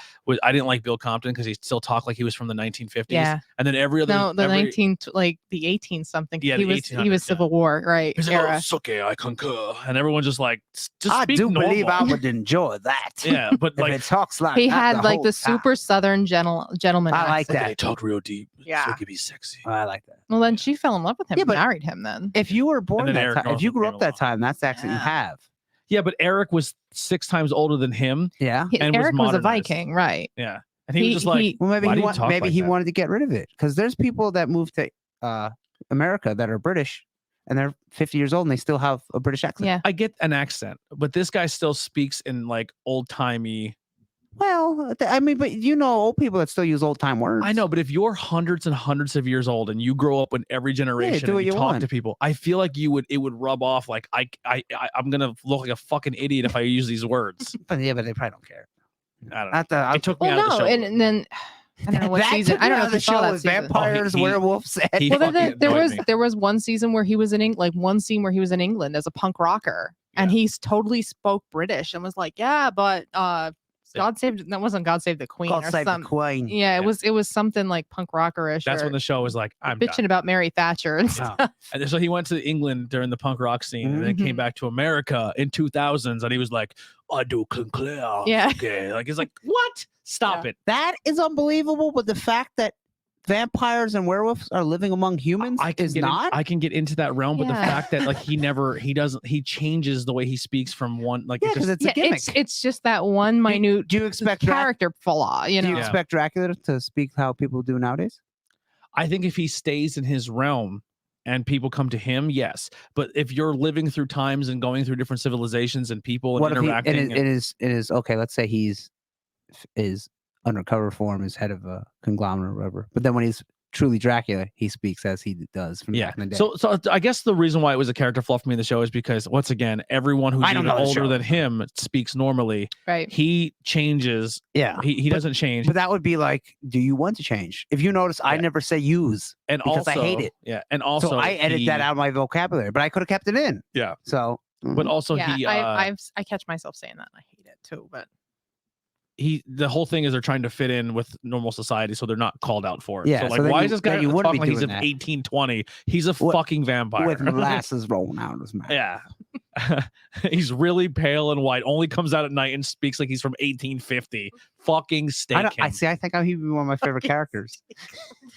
didn't like Bill Compton because he still talked like he was from the 1950s. Yeah. And then every other No, the every, 19 like the 18 something. Yeah, he the was 1800s, Civil War, right? he's like, Era. oh, it's okay, I concur. And everyone's just like, just I speak do normal. believe I would enjoy that. Yeah, but If like, it talks like He that had like whole the time. super southern gentleman. I like accent. that. they talk real deep. Yeah. So it could be sexy. I like that. Well, then she fell in love with him. Yeah, and but- married him then. If you were born then that Eric time, if Northman you grew came up that along. time, that's the accent you Yeah. have. Yeah, but Eric was 6 times older than him. Yeah. and was Eric was a modernized. Viking, right? Yeah. And he was just like, Well, maybe Why he do you talk maybe like he that? wanted to get rid of it because there's people that move to America that are British and they're 50 years old and they still have a British accent. Yeah. I get an accent, but this guy still speaks in like old timey. Well, I mean, but you know, old people that still use old time words. I know, but if you're hundreds and hundreds of years old and you grow up in every generation do and what you you talk want. to people, I feel like it would rub off like I'm gonna look like a fucking idiot if I use these words. But yeah, but they probably don't care. I don't know. Not the, It took me Well, out of the no, show. and then I don't know what That season. took me I don't know out if of you saw that was season. vampires, he- werewolves, and he Well, fucking annoyed me. there was one season where he was in one scene where he was in England as a punk rocker, and Yeah. he's totally spoke British and was like, "Yeah, but God saved that wasn't God Save the Queen God or Save the something." Queen. Yeah, it was something like punk rockerish. That's or when the show was like, I'm bitching done. about Mary Thatcher and Yeah. stuff. And so he went to England during the punk rock scene and then came Mhm. back to America in 2000s and he was like, I do conclare. Yeah. Okay. Like, he's like, what? Stop Yeah. it. That is unbelievable. But the fact that vampires and werewolves are living among humans is not. I can get into that realm, but the Yeah. fact that like he changes the way he speaks from one, like, Yeah, it because just, it's a gimmick. it's just that one minute Do you expect character flaw, you Do know. you expect Dracula to speak how people do nowadays? I think if he stays in his realm and people come to him, yes. But if you're living through times and going through different civilizations and people and What if he, interacting, it is okay? Let's say he's undercover form is head of a conglomerate or whatever. But then when he's truly Dracula, he speaks as he does from back in the day. So I guess the reason why it was a character flaw for me in the show is because once again, everyone who's I don't even know the older show. than him speaks normally. Right. He changes. yeah, He But- doesn't change. but that would be like, do you want to change? If you notice, I Yeah. never say use, And because also, I hate it. Yeah. And also, so I edit that out of my vocabulary. But I could have kept it in. Yeah. So, But also, Yeah, I catch myself saying that and I hate it too, but the whole thing is they're trying to fit in with normal society, so they're not called out for it. Yeah, so so like, then why you- is this guy then you wouldn't talking be like he's doing of that. 1820? He's a What- fucking vampire. with molasses rolling out of his mouth. Yeah. He's really pale and white, only comes out at night and speaks like he's from 1850. Fucking I stake don't. I him. see. I think he'd be one of my favorite characters.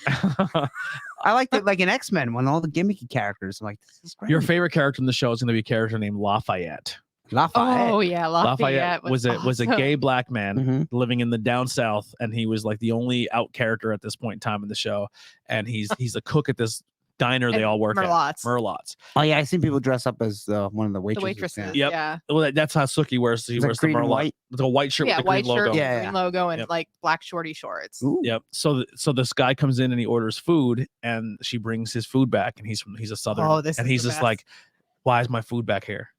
I like it, like in X-Men when all the gimmicky characters. I'm like, this is great. Your favorite character in the show is going to be a character named Lafayette. Lafayette. oh yeah, Lafayette was a awesome. gay black man Mhm. living in the down south, and he was like the only out character at this point in time in the show. And he's a cook at this diner they And all work Merlot's. at. Merlot's. Oh yeah, I seen people dress up as one of the The waitresses. waitresses. Yep. Yeah. Well, that's how Suki wears. He Is that wears the green and Merlot, white? the white shirt Yeah, with the white green shirt, logo. Yeah. green logo, and Yep. like black shorty shorts. Ooh. Yep. So this guy comes in and he orders food, and she brings his food back, and he's a southern. Oh, this and is he's the just best. like, why is my food back here?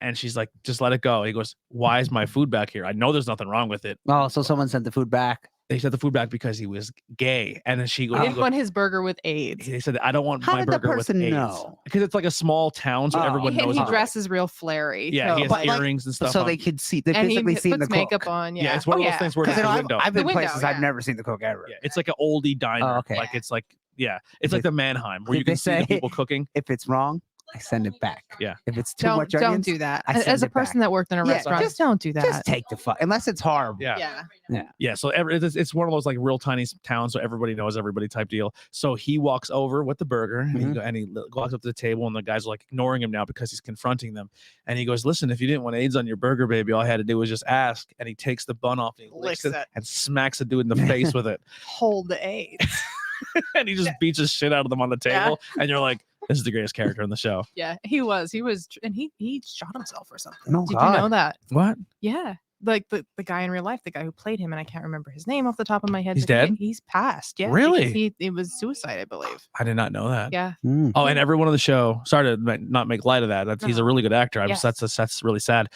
And she's like, just let it go. He goes, why is my food back here? I know there's nothing wrong with it. Oh, so someone sent the food back. They sent the food back because he was gay, and then she goes, He didn't want his burger with AIDS. they said, I don't want How my did the burger with person AIDS. know? Because it's like a small town, so Oh. everyone And knows. he about it. dresses real flary. Yeah, so- he has But, like, earrings and stuff. So on. they could see. They and physically he see the puts cook. makeup on. Yeah, Yeah, it's one of those yeah. things where Because it's you know, the window. I've been The window, places I've yeah. never seen the cook ever. Yeah, it's like an oldie diner. okay. Like it's like it's like the Manheim where Did you they can see the say- people cooking. If it's wrong, I send it back. Yeah. If it's too Don't much don't onions, do that. I send As a it back. person that worked in a Yeah, restaurant, just- don't do that. just take the fuck. Unless it's horrible. Yeah. yeah. Yeah, so it's one of those like real tiny towns, so everybody knows everybody type deal. So he walks over with the burger Mhm. and he walks up to the table, and the guys are like ignoring him now because he's confronting them. And he goes, "Listen, if you didn't want AIDS on your burger, baby, all I had to do was just ask." And he takes the bun off and he licks Licks it it. and smacks the dude in the face with it. Hold the AIDS. And he just beats the shit out of them on the Yeah. table. And you're like, "This is the greatest character in the show." Yeah, he was, and he shot himself or something. Oh, Did God. you know that? What? Yeah. Like the guy in real life, the guy who played him, and I can't remember his name off the top of my head. He's but dead? He's passed. Yeah. Really? because it was suicide, I believe. I did not know that. Yeah. Mm. Oh, and everyone on the show. Sorry to not make light of that. He's a No. really good actor. Yes. That's really sad.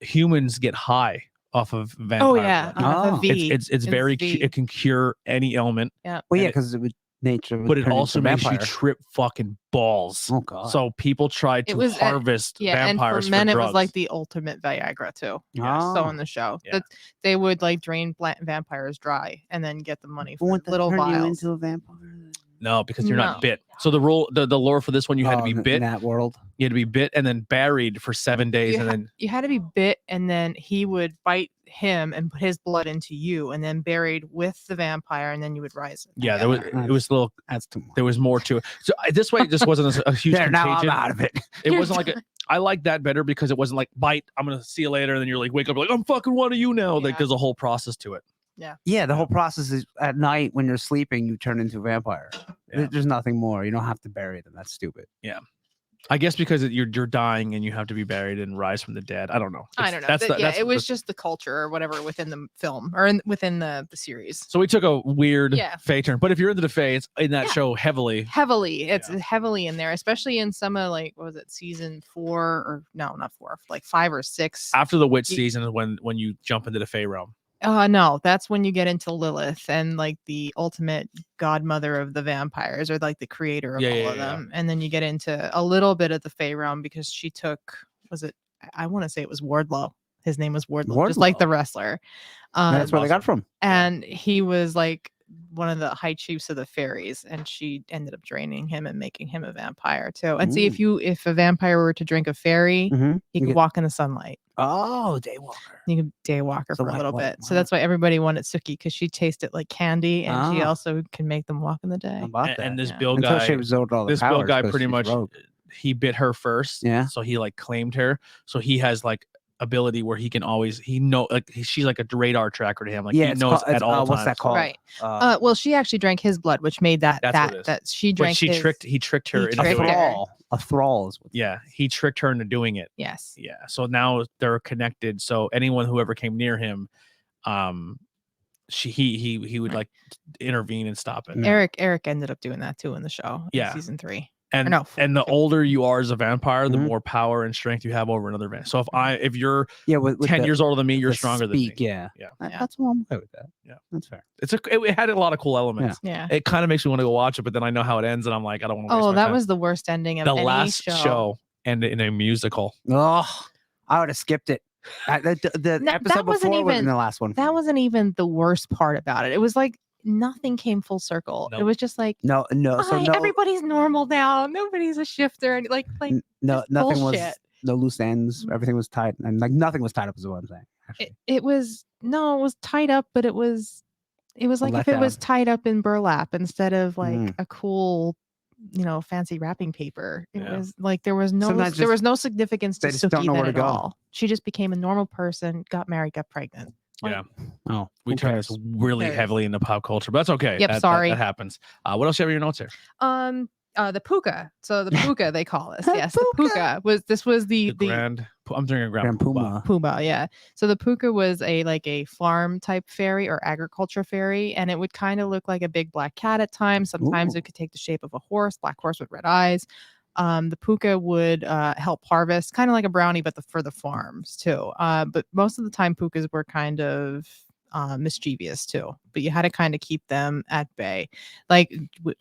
Humans get high off of vampire. Oh yeah. blood. Oh. V. It's very V. it can cure any ailment, Yeah. Well, yeah, and it- because nature. but it also makes you vampire. trip fucking balls. Oh God. So people try to was, harvest Yeah, and vampires for men, it drugs. was like the ultimate Viagra too. Oh. So in the show, Yeah. that they would like drain vampires dry and then get the money for Won't that little turn you vials. into a vampire? no, because you're not No. bit. So the lore for this one, you had to be in bit. that world. You had to be bit and then buried for 7 days, You and then You had to be bit, and then he would bite him and put his blood into you, and then buried with the vampire, and then you would rise. yeah, together. it was a little. That's too much. There was more to it. So this way, it just wasn't a huge There, now I'm contagion. out of it. It You're wasn't like I like that better because it wasn't like bite. I'm gonna see you later, and then you're like wake up like I'm fucking one of you now. Like Yeah. there's a whole process to it. Yeah, the whole process is at night when you're sleeping, you turn into a vampire. Yeah. There's nothing more. You don't have to bury them. That's stupid. I guess because you're dying and you have to be buried and rise from the dead. I don't know. I It's- don't know. That's But the, yeah, that's it was the- just the culture or whatever within the film or within the series. so we took a weird Yeah. Fae turn. But if you're into the Fae, it's in that Yeah. show heavily. Heavily, it's Yeah. heavily in there, especially in some of like what was it, season 4 or no, not 4, like 5 or 6. After the witch You- season is when you jump into the Fae realm. No, that's when you get into Lilith and like the ultimate godmother of the vampires, or like the creator of Yeah, all yeah, of yeah. them. And then you get into a little bit of the Fey realm because she took, was it? I want to say it was Wardlow. His name was Wardlow, just like the Wardlow. wrestler. That's where they got it from. And he was like one of the high chiefs of the fairies, and she ended up draining him and making him a vampire too. And see, if a vampire were to drink a fairy, Mhm. he could walk in the sunlight. Oh, Daywalker. You could daywalker So for a little what- bit. So wow. that's why everybody wanted Suki, because she tasted like candy, and she Ah. also can make them walk in the day. How about that? And this Yeah. Bill Until guy, she absorbed all the this Bill powers guy 'cause pretty she's much rogue. he bit her first. Yeah. So he like claimed her. So he has like ability where he can always she's like a radar tracker to him. Like he it's knows called, at all what's times. that called? Right. Uh, Well, she actually drank his blood, which made that That's what it is. that she But drank. he his, tricked her he into a tricked doing her. it. thrall. A thrall is what. Yeah, he tricked her into doing it. Yes. Yeah. So now they're connected. So anyone who ever came near him, he would like intervene and stop it. Yeah. Eric ended up doing that too in the show. Yeah. In season 3. And no, and the older you are as a vampire, the Mhm. more power and strength you have over another vampire. So if you're Yeah, with 10 the, years older than me, you're the stronger than me. speak, Yeah. Yeah. Yeah. That's what I'm okay with that. Yeah. That's fair. It had a lot of cool elements. Yeah. It kind of makes me want to go watch it, but then I know how it ends, and I'm like, I don't want to waste Oh, my that time. was the worst ending of The any last show ended in a musical. Oh, I would have skipped it. The No, episode that wasn't before was in even- the last one. for That me. wasn't even the worst part about it. It was like nothing came full circle. It Nope. was just like, No. So "Hi, no, everybody's normal now. Nobody's a shifter. And like no, just nothing was. bullshit. No loose ends. Everything was tight, and like nothing was tied up. Is what I'm saying. Actually. it was tied up, but it was like if it was letdown. tied up in burlap instead of like Mm. a cool, fancy wrapping paper. It Yeah. was like there was no Sometimes there was no significance to they just don't Suki know then where to at go. all. She just became a normal person, got married, got pregnant. Like, Yeah. Oh, We who turned cares? this really cares? heavily into pop culture, but that's okay. Yep, sorry. That happens. What else do you have in your notes here? The puka. So the puka they call us. Yes, the Puka. puka this was the I'm doing a Grand Grand Poobah. Puma. Puma, yeah. So the puka was a farm type fairy or agriculture fairy, and it would kind of look like a big black cat at times. Sometimes Ooh. it could take the shape of a horse, black horse with red eyes. The puka would help harvest, kind of like a brownie, but for the farms too. But most of the time, pukas were kind of mischievous too. But you had to kind of keep them at bay. Like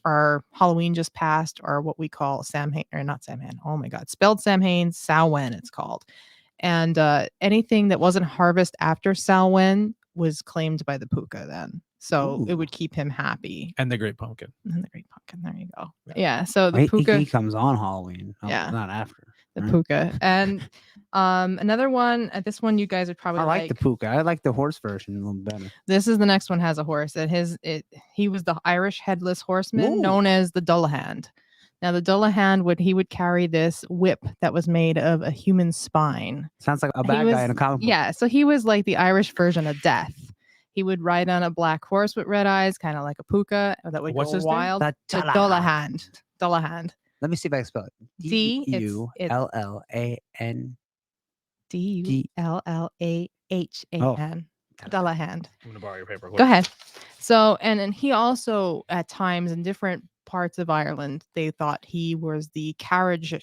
our Halloween just passed, or what we call Samhain, or not Samhain. Oh my God, spelled Samhain, Samhain it's called. And anything that wasn't harvest after Samhain was claimed by the puka then. So it Ooh. would keep him happy. And the Great Pumpkin. And the great pumpkin. There you go. Yeah. Yeah. So the He puka, comes on Halloween. Yeah. Not after. the right? puka, and another one. This one you guys would probably I like the puka. I like the horse version a little better. This is the next one has a horse. And he was the Irish headless horseman Ooh. known as the Dullahan. Now the Dullahan would carry this whip that was made of a human spine. Sounds like a He bad was- guy in a comic book. Yeah, so he was like the Irish version of Death. He would ride on a black horse with red eyes, kind of like a puka that would What's go his name? wild. The The Dullahan. Dullahan. Let me see if I can spell it. D, it's- Dullahan. Dullahan. Dullahan. I'm gonna borrow your paper. Go ahead. So, and he also at times in different parts of Ireland, they thought he was the carriage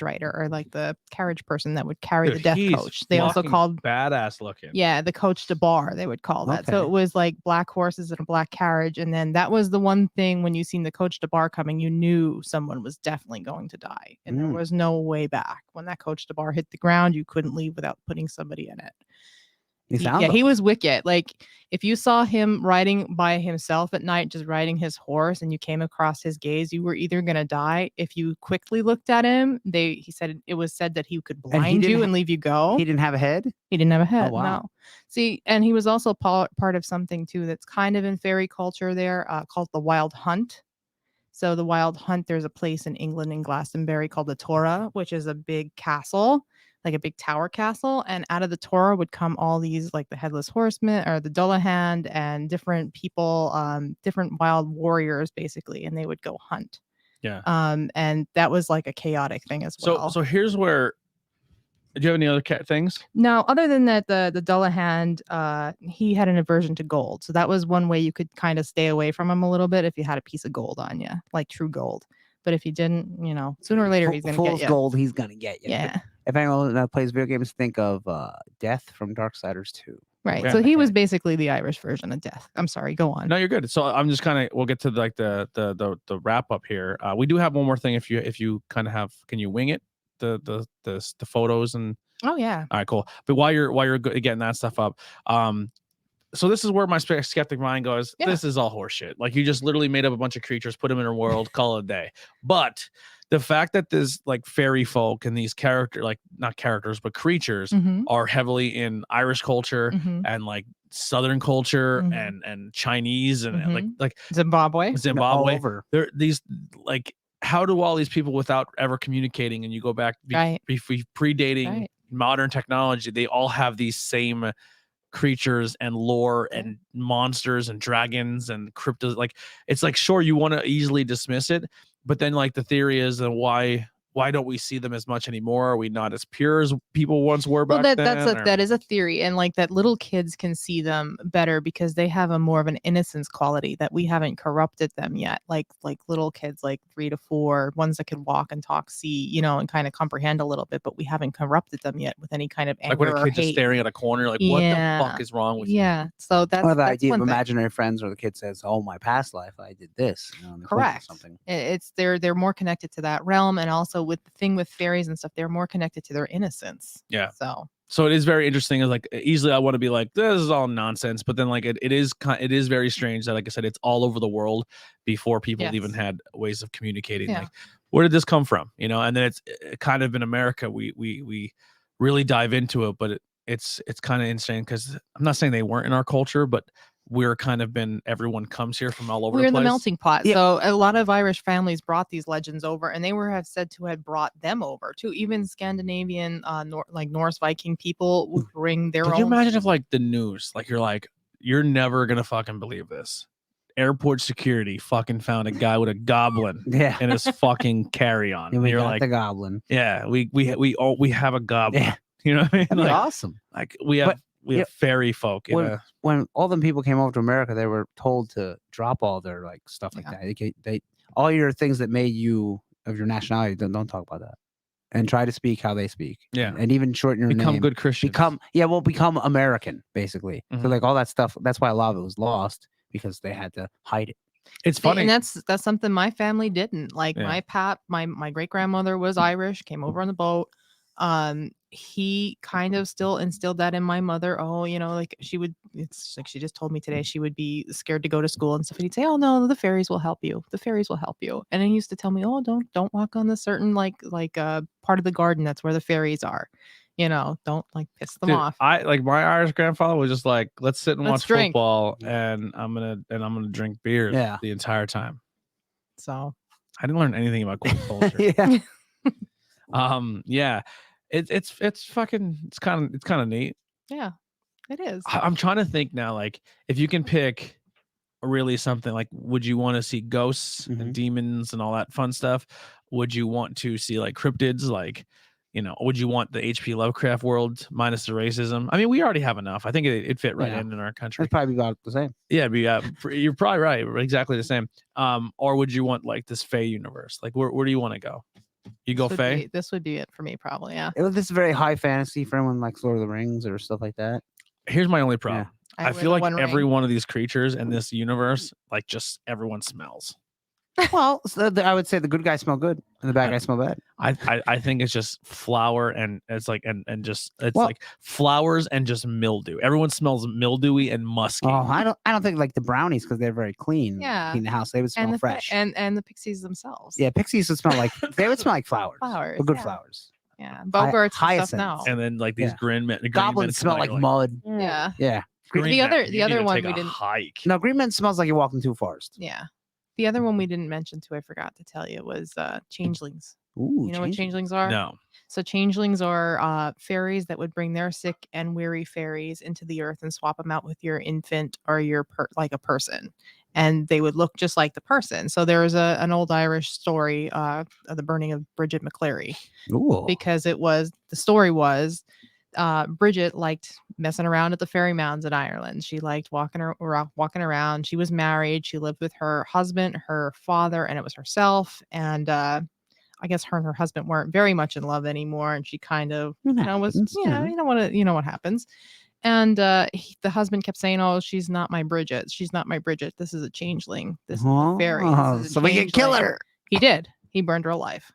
rider, or like the carriage person that would carry the death coach. They also called badass looking. the coach de bar, they would call that. So Okay. it was like black horses and a black carriage. And then that was the one thing when you seen the coach de bar coming, you knew someone was definitely going to die. And there Mm. was no way back. When that coach de bar hit the ground, you couldn't leave without putting somebody in it. He was wicked. Like if you saw him riding by himself at night, just riding his horse, and you came across his gaze, you were either gonna die. If you quickly looked at him, it was said that he could he blind you didn't and leave you go. He didn't have a head. He didn't have a head. wow. No. See, and he was also part of something too that's kind of in fairy culture there, called the Wild Hunt. So the Wild Hunt, there's a place in England in Glastonbury called the Torah, which is a big castle, like a big tower castle. And out of the Torah would come all these, like the Headless Horseman or the Dullahan and different people, different wild warriors, basically, and they would go hunt. Yeah. And that was like a chaotic thing as well. So here's where. Do you have any other cat things? Now, other than that, the Dullahan, he had an aversion to gold. So that was one way you could kind of stay away from him a little bit if you had a piece of gold on you, like true gold. But if he didn't, sooner or later he's gonna Fool's get you. gold. He's gonna get you. Yeah. If anyone that plays video games, think of Death from Darksiders 2. Right. Okay. So he was basically the Irish version of Death. I'm sorry. Go on. No, you're good. So I'm just kind of we'll get to like the wrap up here. We do have one more thing. If you kind of have, can you wing it? The photos and Oh yeah. all right, cool. But while you're getting that stuff up, so this is where my skeptic mind goes. Yeah. This is all horseshit. Like you just literally made up a bunch of creatures, put them in a world, call it a day. But the fact that there's like fairy folk and these not characters, but creatures Mhm. are heavily in Irish culture Mhm. and like Southern culture Mhm. and Chinese and like Zimbabwe. Zimbabwe. All over. There these like how do all these people without ever communicating and you go back Right. predating Right. modern technology, they all have these same creatures and lore Yeah. and monsters and dragons and cryptos. Like it's like sure you want to easily dismiss it, but then like the theory is that why don't we see them as much anymore? Are we not as pure as people once were Well, back then? that is a theory, and like that little kids can see them better because they have a more of an innocence quality that we haven't corrupted them yet. Like little kids, like 3 to 4, ones that can walk and talk, see, and kind of comprehend a little bit, but we haven't corrupted them yet with any kind of anger like when a or kid's just hate. staring at a corner, like what the fuck is wrong with you? Yeah, so that's Or the that's idea of one thing. imaginary friends where the kid says, "Oh, my past life, I did this." And they point to Correct. something. It's they're more connected to that realm, and also with the thing with fairies and stuff, they're more connected to their innocence. Yeah. So it is very interesting. Is like easily I want to be like this is all nonsense, but then like it is very strange that like I said it's all over the world before people Yes. even had ways of communicating. Yeah. Like where did this come from? And then it's kind of in America we really dive into it, but it's kind of insane because I'm not saying they weren't in our culture, but we're kind of everyone comes here from all over we're the in place. the melting pot. Yeah. So a lot of Irish families brought these legends over, and they have said to have brought them over too. Even Scandinavian, like Norse Viking people would bring their Could own. you imagine if like the news, like you're never gonna fucking believe this. Airport security fucking found a guy with a goblin Yeah. in his fucking carry-on. And we you're got like, the goblin. yeah, we have a goblin. Yeah. You know what I mean? That'd be Like, awesome. like we have fairy folk. When all them people came over to America, they were told to drop all their like stuff like that. They all your things that made you of your nationality. Don't talk about that, and try to speak how they speak. Yeah. and even shorten your become name. good Christians. Become American basically. So Mhm. like all that stuff. That's why a lot of it was lost because they had to hide it. It's funny. And that's something my family didn't. Like Yeah. my great grandmother was Irish, came over on the boat. He kind of still instilled that in my mother. Oh, like it's like she just told me today she would be scared to go to school and stuff. And he'd say, "Oh no, the fairies will help you. The fairies will help you." And he used to tell me, "Oh, don't walk on the certain like part of the garden. That's where the fairies are. Don't like piss them Dude, off." I like my Irish grandfather was just like, let's sit and Let's watch drink. football, and I'm gonna drink beers Yeah. the entire time. So I didn't learn anything about culture. Yeah. Yeah, it's fucking it's kind of neat. yeah, it is. I'm trying to think now, like if you can pick really something like, would you want to see ghosts and Mhm. demons and all that fun stuff? Would you want to see like cryptids, like would you want the HP Lovecraft world minus the racism? I mean, we already have enough. I think it'd fit right Yeah. in our country. It's probably about the same. Yeah, you're probably right. Exactly the same. Or would you want like this Fae universe? Like where do you want to go? You go Fae? This would be it for me, probably. Yeah. This is very high fantasy for anyone like Lord of the Rings or stuff like that. Here's my only problem. I wear feel the like one every ring. one of these creatures in this universe, like just everyone smells. Well, I would say the good guys smell good and the bad guys smell bad. I think it's just flour and it's like and just it's Well- like flowers and just mildew. Everyone smells mildewy and musky. Oh, I don't think like the brownies because they're very clean. Yeah. Clean the house. They would smell And the fresh. and the pixies themselves. Yeah, pixies would smell like they would smell like flowers. Flowers, But good yeah. flowers. Yeah. Bogarts and stuff now. And then like these Yeah. green men, Goblins smell like mud. Yeah. Yeah. The other one we didn't. hike. No, green men smells like you're walking through a forest. Yeah. The other one we didn't mention too, I forgot to tell you, was changelings. Ooh, You know what changelings are? No. So changelings are fairies that would bring their sick and weary fairies into the earth and swap them out with your infant or your like a person, and they would look just like the person. So there was an old Irish story of the burning of Bridget McCleary, Ooh. because the story was Bridget liked messing around at the fairy mounds in Ireland. She liked walking around. She was married. She lived with her husband, her father, and it was herself. And I guess her and her husband weren't very much in love anymore. And she kind of, was, you know what happens. And the husband kept saying, "Oh, she's not my Bridget. She's not my Bridget. This is a changeling. This is a fairy. This is a So we can kill changeling." her. He did. He burned her alive.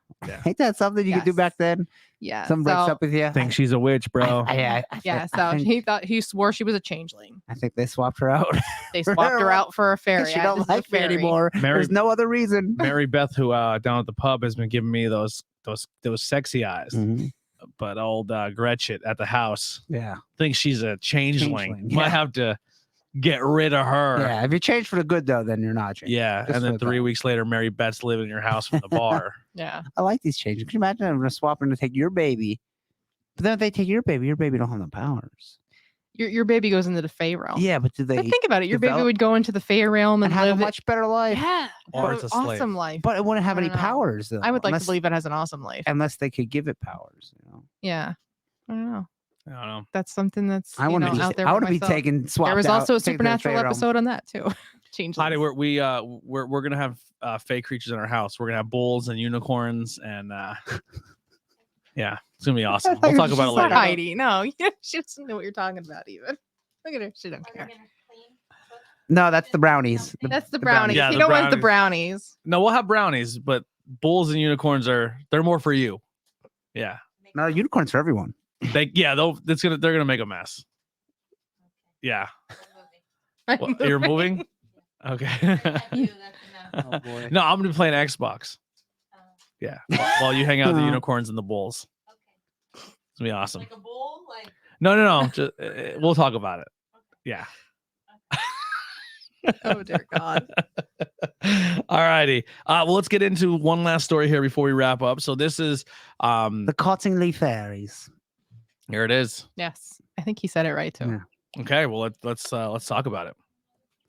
Ain't that something you could do Yes. back then? Yeah. Someone breaks up with you. I think she's a witch, bro. He swore she was a changeling. I think they swapped her out. They swapped her out for a fairy. She don't like me anymore. There's no other reason. Mary Beth, who down at the pub has been giving me those sexy eyes. Mhm. But old Gretchen at the house Yeah. thinks she's a changeling. Changeling, Might yeah. have to get rid of her. Yeah. If you change for the good, though, then you're not changing. Yeah, Just and then for the 3 bad. weeks later, Mary Beth's living in your house from the bar. Yeah. I like these changes. Can you imagine them swapping to take your baby? But then if they take your baby don't have the powers. Your baby goes into the Fey realm. Yeah, but do they But think about it. Your baby develop would go into the Fey realm and and have a live much better life? Yeah. Or have it's a an slave. awesome life. But it wouldn't have I any don't know. powers, though. I would like unless, to believe it has an awesome life. unless they could give it powers. Yeah. I don't know. I don't know. That's something that's I want to be. out there. I for want to be myself. taken swapped. There was out, also a taken to the Fey supernatural realm. episode on that too. Changelings. Heidi, we're gonna have fake creatures in our house. We're gonna have bulls and unicorns and yeah, it's gonna be awesome. We'll talk about it It's not later. Heidi. No, she doesn't know what you're talking about even. Look at her. She don't care. No, that's the brownies. That's the brownies. Yeah, you the don't want the brownies. brownies. No, we'll have brownies, but bulls and unicorns they're more for you. Yeah, No, unicorns for everyone. they're gonna make a mess. Yeah, well, you're moving. Okay. Oh, boy. No, I'm gonna be playing Xbox. Yeah, while you hang out with the unicorns and the bulls. It's gonna be awesome. Like a bull, like No. Just, we'll talk about it. Yeah. Oh dear God. All righty. Well, let's get into one last story here before we wrap up. So this is The Cottingley fairies. here it is. Yes, I think he said it right too. Yeah. Okay, well let's talk about it.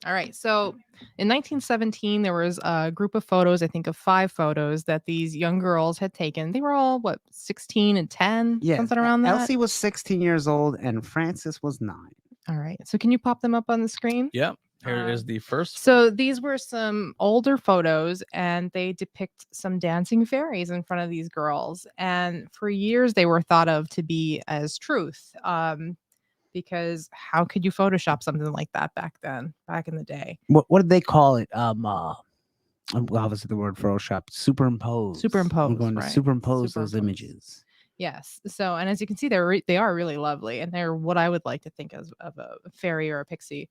All right. So in 1917, there was a group of photos, I think of 5 photos that these young girls had taken. They were all, 16 and 10? Yeah, Something around that? Elsie was 16 years old and Francis was 9. All right. So can you pop them up on the screen? Yep. Here is the first. So these were some older photos, and they depict some dancing fairies in front of these girls. And for years, they were thought of to be as truth. Because how could you Photoshop something like that back in the day? What did they call it? Obviously the word Photoshop. Superimpose. Superimpose, I'm going to right. superimpose those Superimpose. images. Yes. So, and as you can see, they are really lovely, and they're what I would like to think of a fairy or a pixie.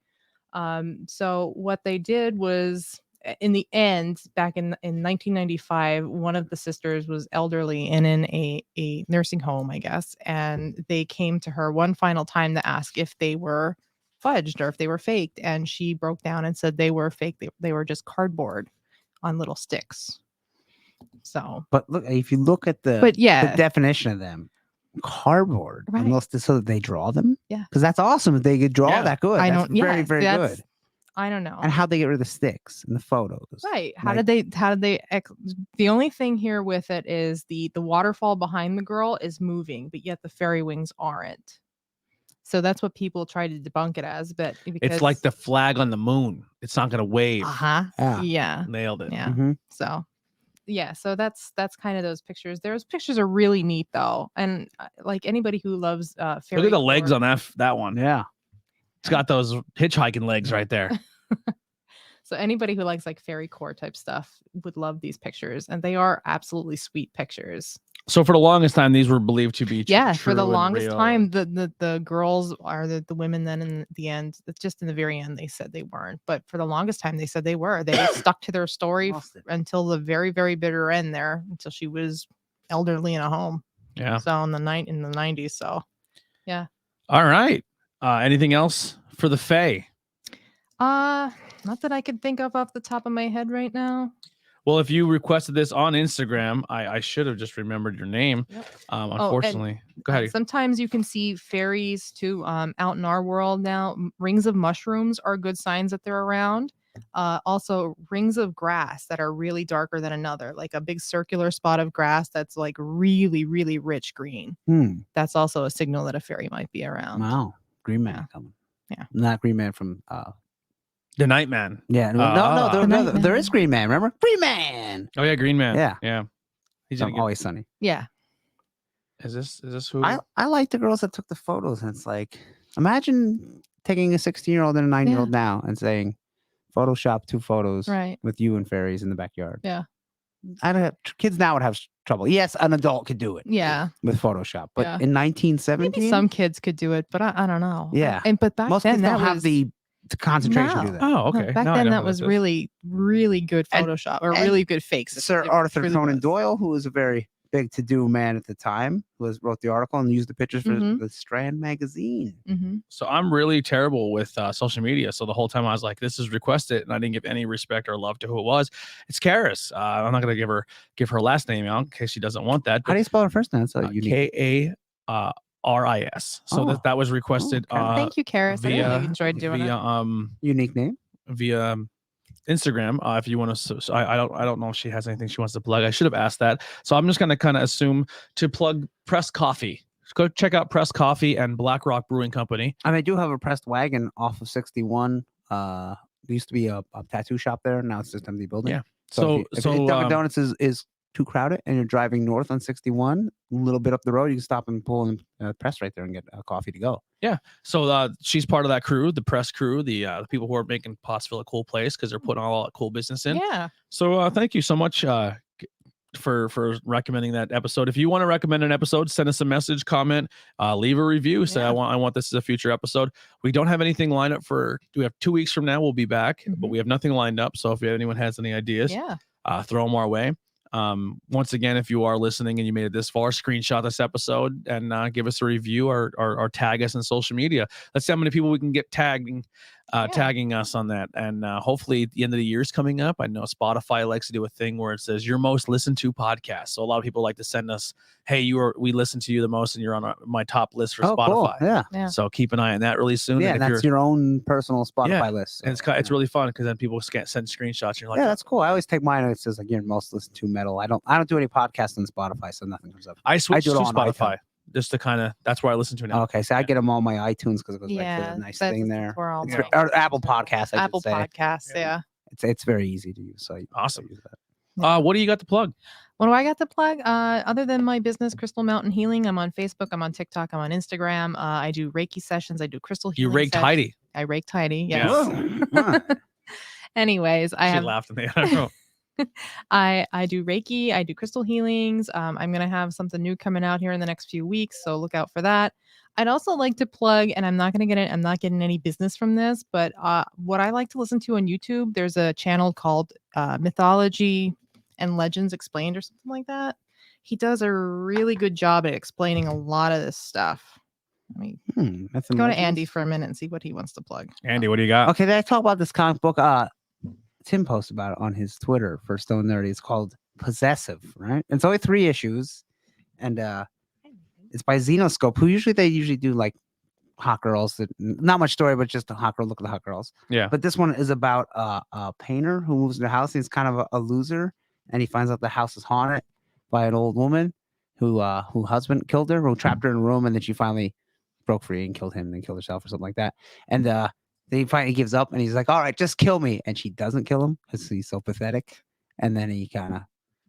So what they did was, in the end, back in 1995, one of the sisters was elderly and in a nursing home, I guess, and they came to her one final time to ask if they were fudged or if they were faked, and she broke down and said they were fake. They were just cardboard on little sticks. So, But look, if you look at the definition of them, cardboard, Right. unless so that they draw them. Yeah. Because that's awesome if they could draw Yeah. that good. I That's don't. Yeah, very, very that's- good. I don't know. And how they get rid of the sticks in the photos. Right. How Like- did they the only thing here with it is the waterfall behind the girl is moving, but yet the fairy wings aren't. So that's what people try to debunk it as, but It's like the flag on the moon. It's not gonna wave. uh-huh. Yeah. Yeah. Nailed it. Yeah. Mhm. So yeah, so that's kind of those pictures. Those pictures are really neat though. And like anybody who loves fairy Look at the legs lore- on that one. Yeah. It's got those hitchhiking legs right there. So anybody who likes like fairy core type stuff would love these pictures, and they are absolutely sweet pictures. So for the longest time, these were believed to be Yeah, for the true and longest real. time, the girls are the women. Then in the end, it's just in the very end, they said they weren't. But for the longest time, they said they were. They stuck to their story Lost it. until the very, very bitter end there, until she was elderly in a home. Yeah. So in the 90s. So All right. Anything else for the Fae? not that I can think of off the top of my head right now. Well, if you requested this on Instagram, I should have just remembered your name. Yep. Unfortunately, go ahead. Sometimes you can see fairies too out in our world now. Rings of mushrooms are good signs that they're around. Also rings of grass that are really darker than another, like a big circular spot of grass that's like really, really rich green. That's also a signal that a fairy might be around. Wow. Green Man Yeah. coming. Yeah. Not Green Man from The Nightman. no, there is Green Man, remember? Green Man. Oh yeah, Green Man. Yeah. Yeah. He's From gonna get, Always Sunny. Yeah. is this who? I like the girls that took the photos, and it's like, imagine taking a 16-year-old and a 9-year-old now and saying, Photoshop 2 photos Right. with you and fairies in the backyard. Yeah. I don't have, kids now would have trouble. Yes, an adult could do it. Yeah. With Photoshop, but Yeah. in 1917, Maybe some kids could do it, but I don't know. Yeah. But back most then kids that don't was have the concentration to do that. Oh, okay. Back Now I then know that who was this is. really, really good Photoshop or and really good fakes. Sir It Arthur really Conan was. Doyle, who was a very big to-do man at the time, wrote the article and used the pictures for the Strand magazine. Mm-hmm. So I'm really terrible with social media. So the whole time I was like, this is requested, and I didn't give any respect or love to who it was. It's Karis. I'm not gonna give her last name out in case she doesn't want that. How do you spell her first name? It's a unique. Karis. So that was requested. Thank you, Karis. I really enjoyed doing it. Unique name Via Instagram. If you want to, so I don't know if she has anything she wants to plug. I should have asked that. So I'm just gonna kind of assume to plug Press Coffee. Go check out Press Coffee and Black Rock Brewing Company. I mean, I do have a pressed wagon off of 61. There used to be a tattoo shop there. Now it's just empty building. Yeah. So if Dunkin' Donuts is too crowded and you're driving north on 61, a little bit up the road, you can stop and pull in press right there and get a coffee to go. Yeah. So she's part of that crew, the press crew, the people who are making Pottsville a cool place because they're putting all that cool business in. Yeah. So thank you so much for recommending that episode. If you want to recommend an episode, send us a message, comment, leave a review. Say I want this as a future episode. We don't have anything lined up we have 2 weeks from now. We'll be back, but we have nothing lined up. So if anyone has any ideas, throw them our way. Once again, if you are listening and you made it this far, screenshot this episode and give us a review or tag us on social media. Let's see how many people we can get tagging us on that. And hopefully the end of the year is coming up. I know Spotify likes to do a thing where it says your most listened to podcast. So a lot of people like to send us, hey, we listen to you the most and you're on my top list for Spotify. Cool. Yeah. So keep an eye on that really soon. Yeah, and that's your own personal Spotify list. So, and it's really fun because then people send screenshots and you're like, yeah, that's cool. I always take mine and it says like your most listened to metal. I don't do any podcasts on Spotify, so nothing comes up. I switched to on Spotify just to kind of, that's where I listen to now. Okay, so I get them on my iTunes because it goes right to the nice thing there. Or Apple Podcasts. Apple Podcasts, yeah. It's very easy to use. So awesome. Use that. What do you got to plug? What do I got to plug? Other than my business, Crystal Mountain Healing, I'm on Facebook, I'm on TikTok, I'm on Instagram. I do Reiki sessions. I do crystal healing. You raked Heidi. I raked Heidi. Yes. Yeah. Anyways, she laughed in the other room. I do Reiki, I do crystal healings. I'm gonna have something new coming out here in the next few weeks, so look out for that. I'd also like to plug, and I'm not getting any business from this, but what I like to listen to on YouTube, there's a channel called Mythology and Legends Explained or something like that. He does a really good job at explaining a lot of this stuff. Let me go to Andy for a minute and see what he wants to plug. Andy, what do you got? Okay, did I talk about this comic book? Tim posted about it on his Twitter for Stone Nerdy. It's called Possessive, right? It's only 3 issues, and it's by Xenoscope, who they usually do like hot girls. Not much story, but just a hot girl. Look at the hot girls. Yeah. But this one is about a painter who moves into a house. He's kind of a loser, and he finds out the house is haunted by an old woman who husband killed her, who trapped her in a room, and then she finally broke free and killed him, and then killed herself or something like that. And then he finally gives up and he's like, all right, just kill me. And she doesn't kill him because he's so pathetic. And then he kind of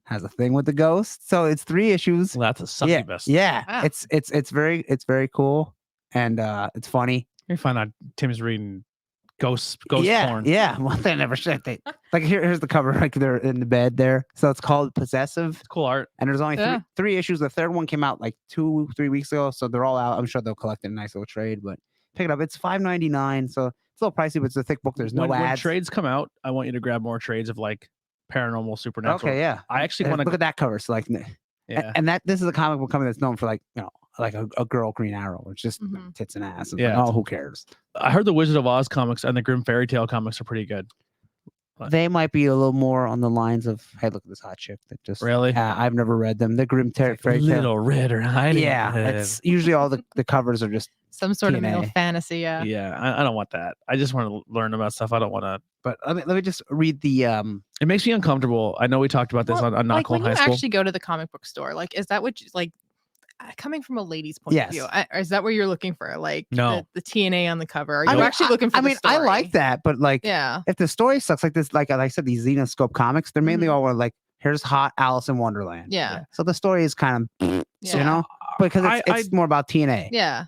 has a thing with the ghost. So it's 3 issues. Well, that's a succubus. Yeah. Wow. It's very cool. And it's funny. You find out Tim's reading ghost porn. Yeah. Well, they never said they like here's the cover, like they're in the bed there. So it's called Possessive. It's cool art. And there's only 3 issues. The 3rd one came out like 2-3 weeks ago. So they're all out. I'm sure they'll collect a nice little trade, but pick it up. It's $5.99. So it's a little pricey, but it's a thick book. There's no ads. When trades come out, I want you to grab more trades of like paranormal, supernatural. Okay, yeah. I actually want to look at that cover. So like, and this is a comic book company that's known for like, like a girl Green Arrow. It's just tits and ass. It's like, oh, who cares? I heard the Wizard of Oz comics and the Grimm Fairy Tale comics are pretty good. They might be a little more on the lines of, hey, look at this hot chick that just really. I've never read them. The Grimm Fairy Tale. Little Red Riding. Yeah, it's usually all the covers are just some sort of male fantasy. Yeah. Yeah, I don't want that. I just want to learn about stuff. I don't want to But let me just read the It makes me uncomfortable. I know we talked about this Well, on Not like Cold when High you School. actually go to the comic book store, like, is that what you like? Coming from a lady's point of view, Yes. is that what you're looking for? Like No. the TNA on the cover? Are I you mean, actually looking for? I the mean, I story? like that, but like, Yeah. if the story sucks, like this, like I said, these Xenoscope comics, they're mainly Mhm. all like, here's hot Alice in Wonderland. Yeah. So the story is kind of, Yeah. you know, because I- it's more about TNA. Yeah.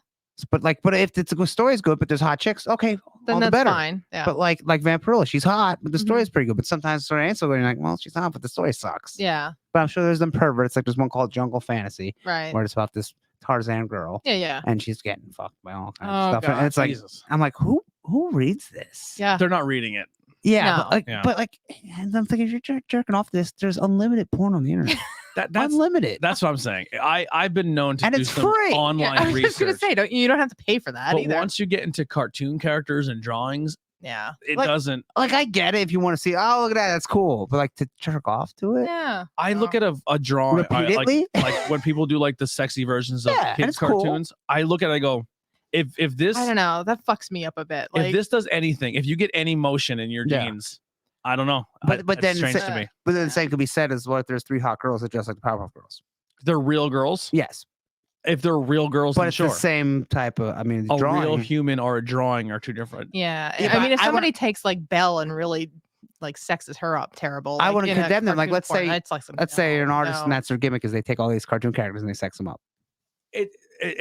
But if it's a story is good, but there's hot chicks, okay, Then all the that's better. fine. Yeah. But like Vampirilla, she's hot, but the story Mhm. is pretty good. But sometimes the story ain't so good. You're like, well, she's hot, but the story sucks. Yeah. But I'm sure there's them perverts. Like there's one called Jungle Fantasy, Right. where it's about this Tarzan girl, Yeah. Yeah. and she's getting fucked by all kinds Oh, of stuff. God. And it's like, Jesus. I'm like, who reads this? Yeah. Uh, They're not reading it. Yeah, No. but like, and I'm thinking, if you're jerking off this, there's unlimited porn on the internet. That's Unlimited. that's what I'm saying. I've been known to And do it's some free. online I was just gonna research. say, you don't have to pay for that But either. once you get into cartoon characters and drawings, Yeah. it Like- doesn't. Like, I get it if you want to see, oh, look at that, that's cool. But like to jerk off to it Yeah. I look at a drawing repeatedly. like when people do like the sexy versions of Yeah, and kids it's cool. cartoons. I look at it, I go, if this I don't know. That fucks me up a bit. Like, if this does anything, if you get any motion in your Yeah. jeans, I don't know. But It's then strange say- to me. But then Yeah. the same could be said as what if there's 3 hot girls that dress like the Powerpuff Girls. They're real girls. Yes, If they're real girls, but then it's sure. the same type of. I mean, the A drawing. real human or a drawing are two different. yeah. Yeah, I but mean, if I somebody takes like Belle and really like sexes her up terrible, I like, wouldn't in a condemn them. Like, cartoon let's form, say- it's like Let's say you're an no, artist and no. that's their gimmick is they take all these cartoon characters and they sex them up. It's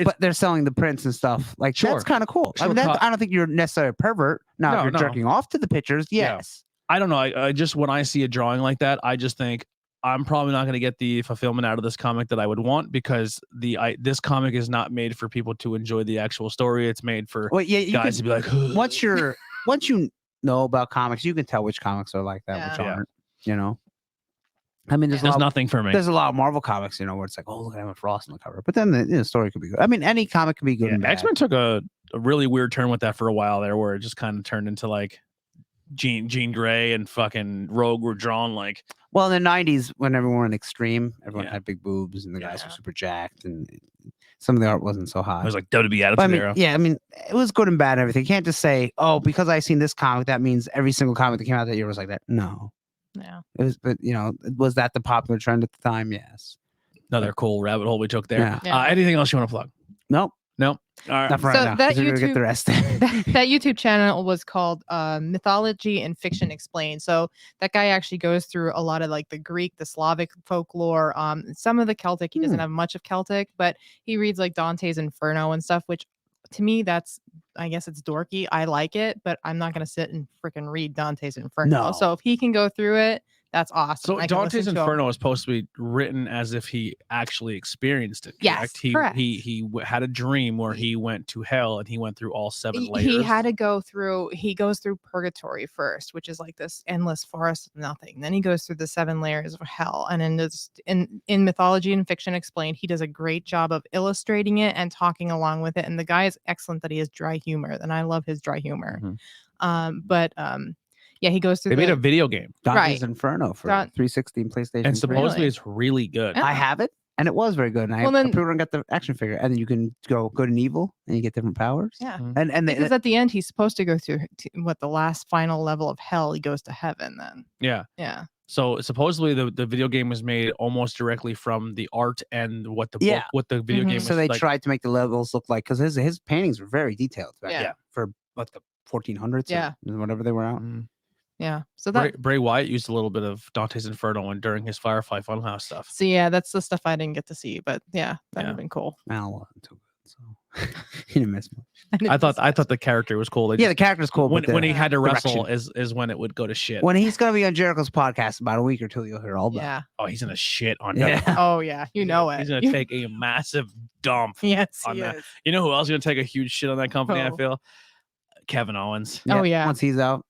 But they're selling the prints and stuff. Like Sure. that's kind of cool. I Sure, mean, co- I don't think you're necessarily a pervert. Now, No, if you're no. jerking off to the pictures, Yeah. yes. I don't know. I just when I see a drawing like that, I just think I'm probably not going to get the fulfillment out of this comic that I would want because this comic is not made for people to enjoy the actual story. It's made for Well, yeah, you guys to can, be like, once you know about comics, you can tell which comics are like that, which Yeah. aren't. You know, I mean, there's there's a lot. nothing for me. There's a lot of Marvel comics, you know, where it's like, oh, look at Emma Frost on the cover. But then the story could be good. I mean, any comic can be good and bad. X-Men took a really weird turn with that for a while there, where it just kind of turned into like Jean Grey and fucking Rogue were drawn like Well, in the 90s, when everyone went extreme, everyone Yeah. had big boobs and the guys Yeah. were super jacked and some of the art wasn't so hot. it was like WWE Attitude But I mean, Era. yeah, I mean, it was good and bad and everything. You can't just say, oh, because I seen this comic, that means every single comic that came out that year was like that. No. Yeah. It was, but you know, was that the popular trend at the time? Yes. Another cool rabbit hole we took there. Yeah. Yeah. Anything else you want to plug? Nope. No. All right. Not for So right now. that 'cause we're gonna get YouTube- the rest. that YouTube channel was called Mythology and Fiction Explained. So that guy actually goes through a lot of like the Greek, the Slavic folklore, some of the Celtic. He doesn't have much of Celtic, but he reads like Dante's Inferno and stuff, which to me, I guess it's dorky. I like it, but I'm not going to sit and freaking read Dante's Inferno. No. So if he can go through it, that's awesome. So I can Dante's listen to him. Inferno is supposed to be written as if he actually experienced it. Yes, Correct? He correct. had a dream where he went to hell and he went through all 7 layers. He had to go through. He goes through purgatory first, which is like this endless forest of nothing. Then he goes through the 7 layers of hell. And in Mythology and Fiction Explained, he does a great job of illustrating it and talking along with it. And the guy is excellent that he has dry humor, and I love his dry humor. Mhm. Yeah, he goes through. They made a video game Dante's Right. Inferno for Dan- 360 and PlayStation 3. and supposedly Really? it's really good. Yeah. I have it, and it was very good. And I Well, then- pre-ordered and got the action figure, and then you can go good and evil, and you get different powers. Yeah. And Because at the end, he's supposed to go through the last final level of hell. He goes to heaven then. Yeah. Yeah. So supposedly the video game was made almost directly from the art and what the Yeah. book, what the video Mhm. game was so they like. tried to make the levels look like because his paintings were very detailed back Yeah. then for what the 1400s, or Yeah. whatever they were out. Mhm. Yeah. So that. Bray Wyatt used a little bit of Dante's Inferno and during his Firefly Funhouse stuff. So yeah, that's the stuff I didn't get to see, but yeah, that would Yeah. have been cool. Mal wasn't too good, so he didn't miss much. I thought the character was cool. They Yeah, the just- character's cool. when but he had to wrestle direction. is when it would go to shit. When he's gonna be on Jericho's podcast about a week or two, you'll hear all about. Yeah. Oh, he's gonna shit on Yeah. Jericho. Oh yeah, you know it. He's gonna take a massive dump. Yes, on he that. is. You know who else is gonna take a huge shit on that company? I Who? feel Kevin Owens. Oh, yeah. Once he's out,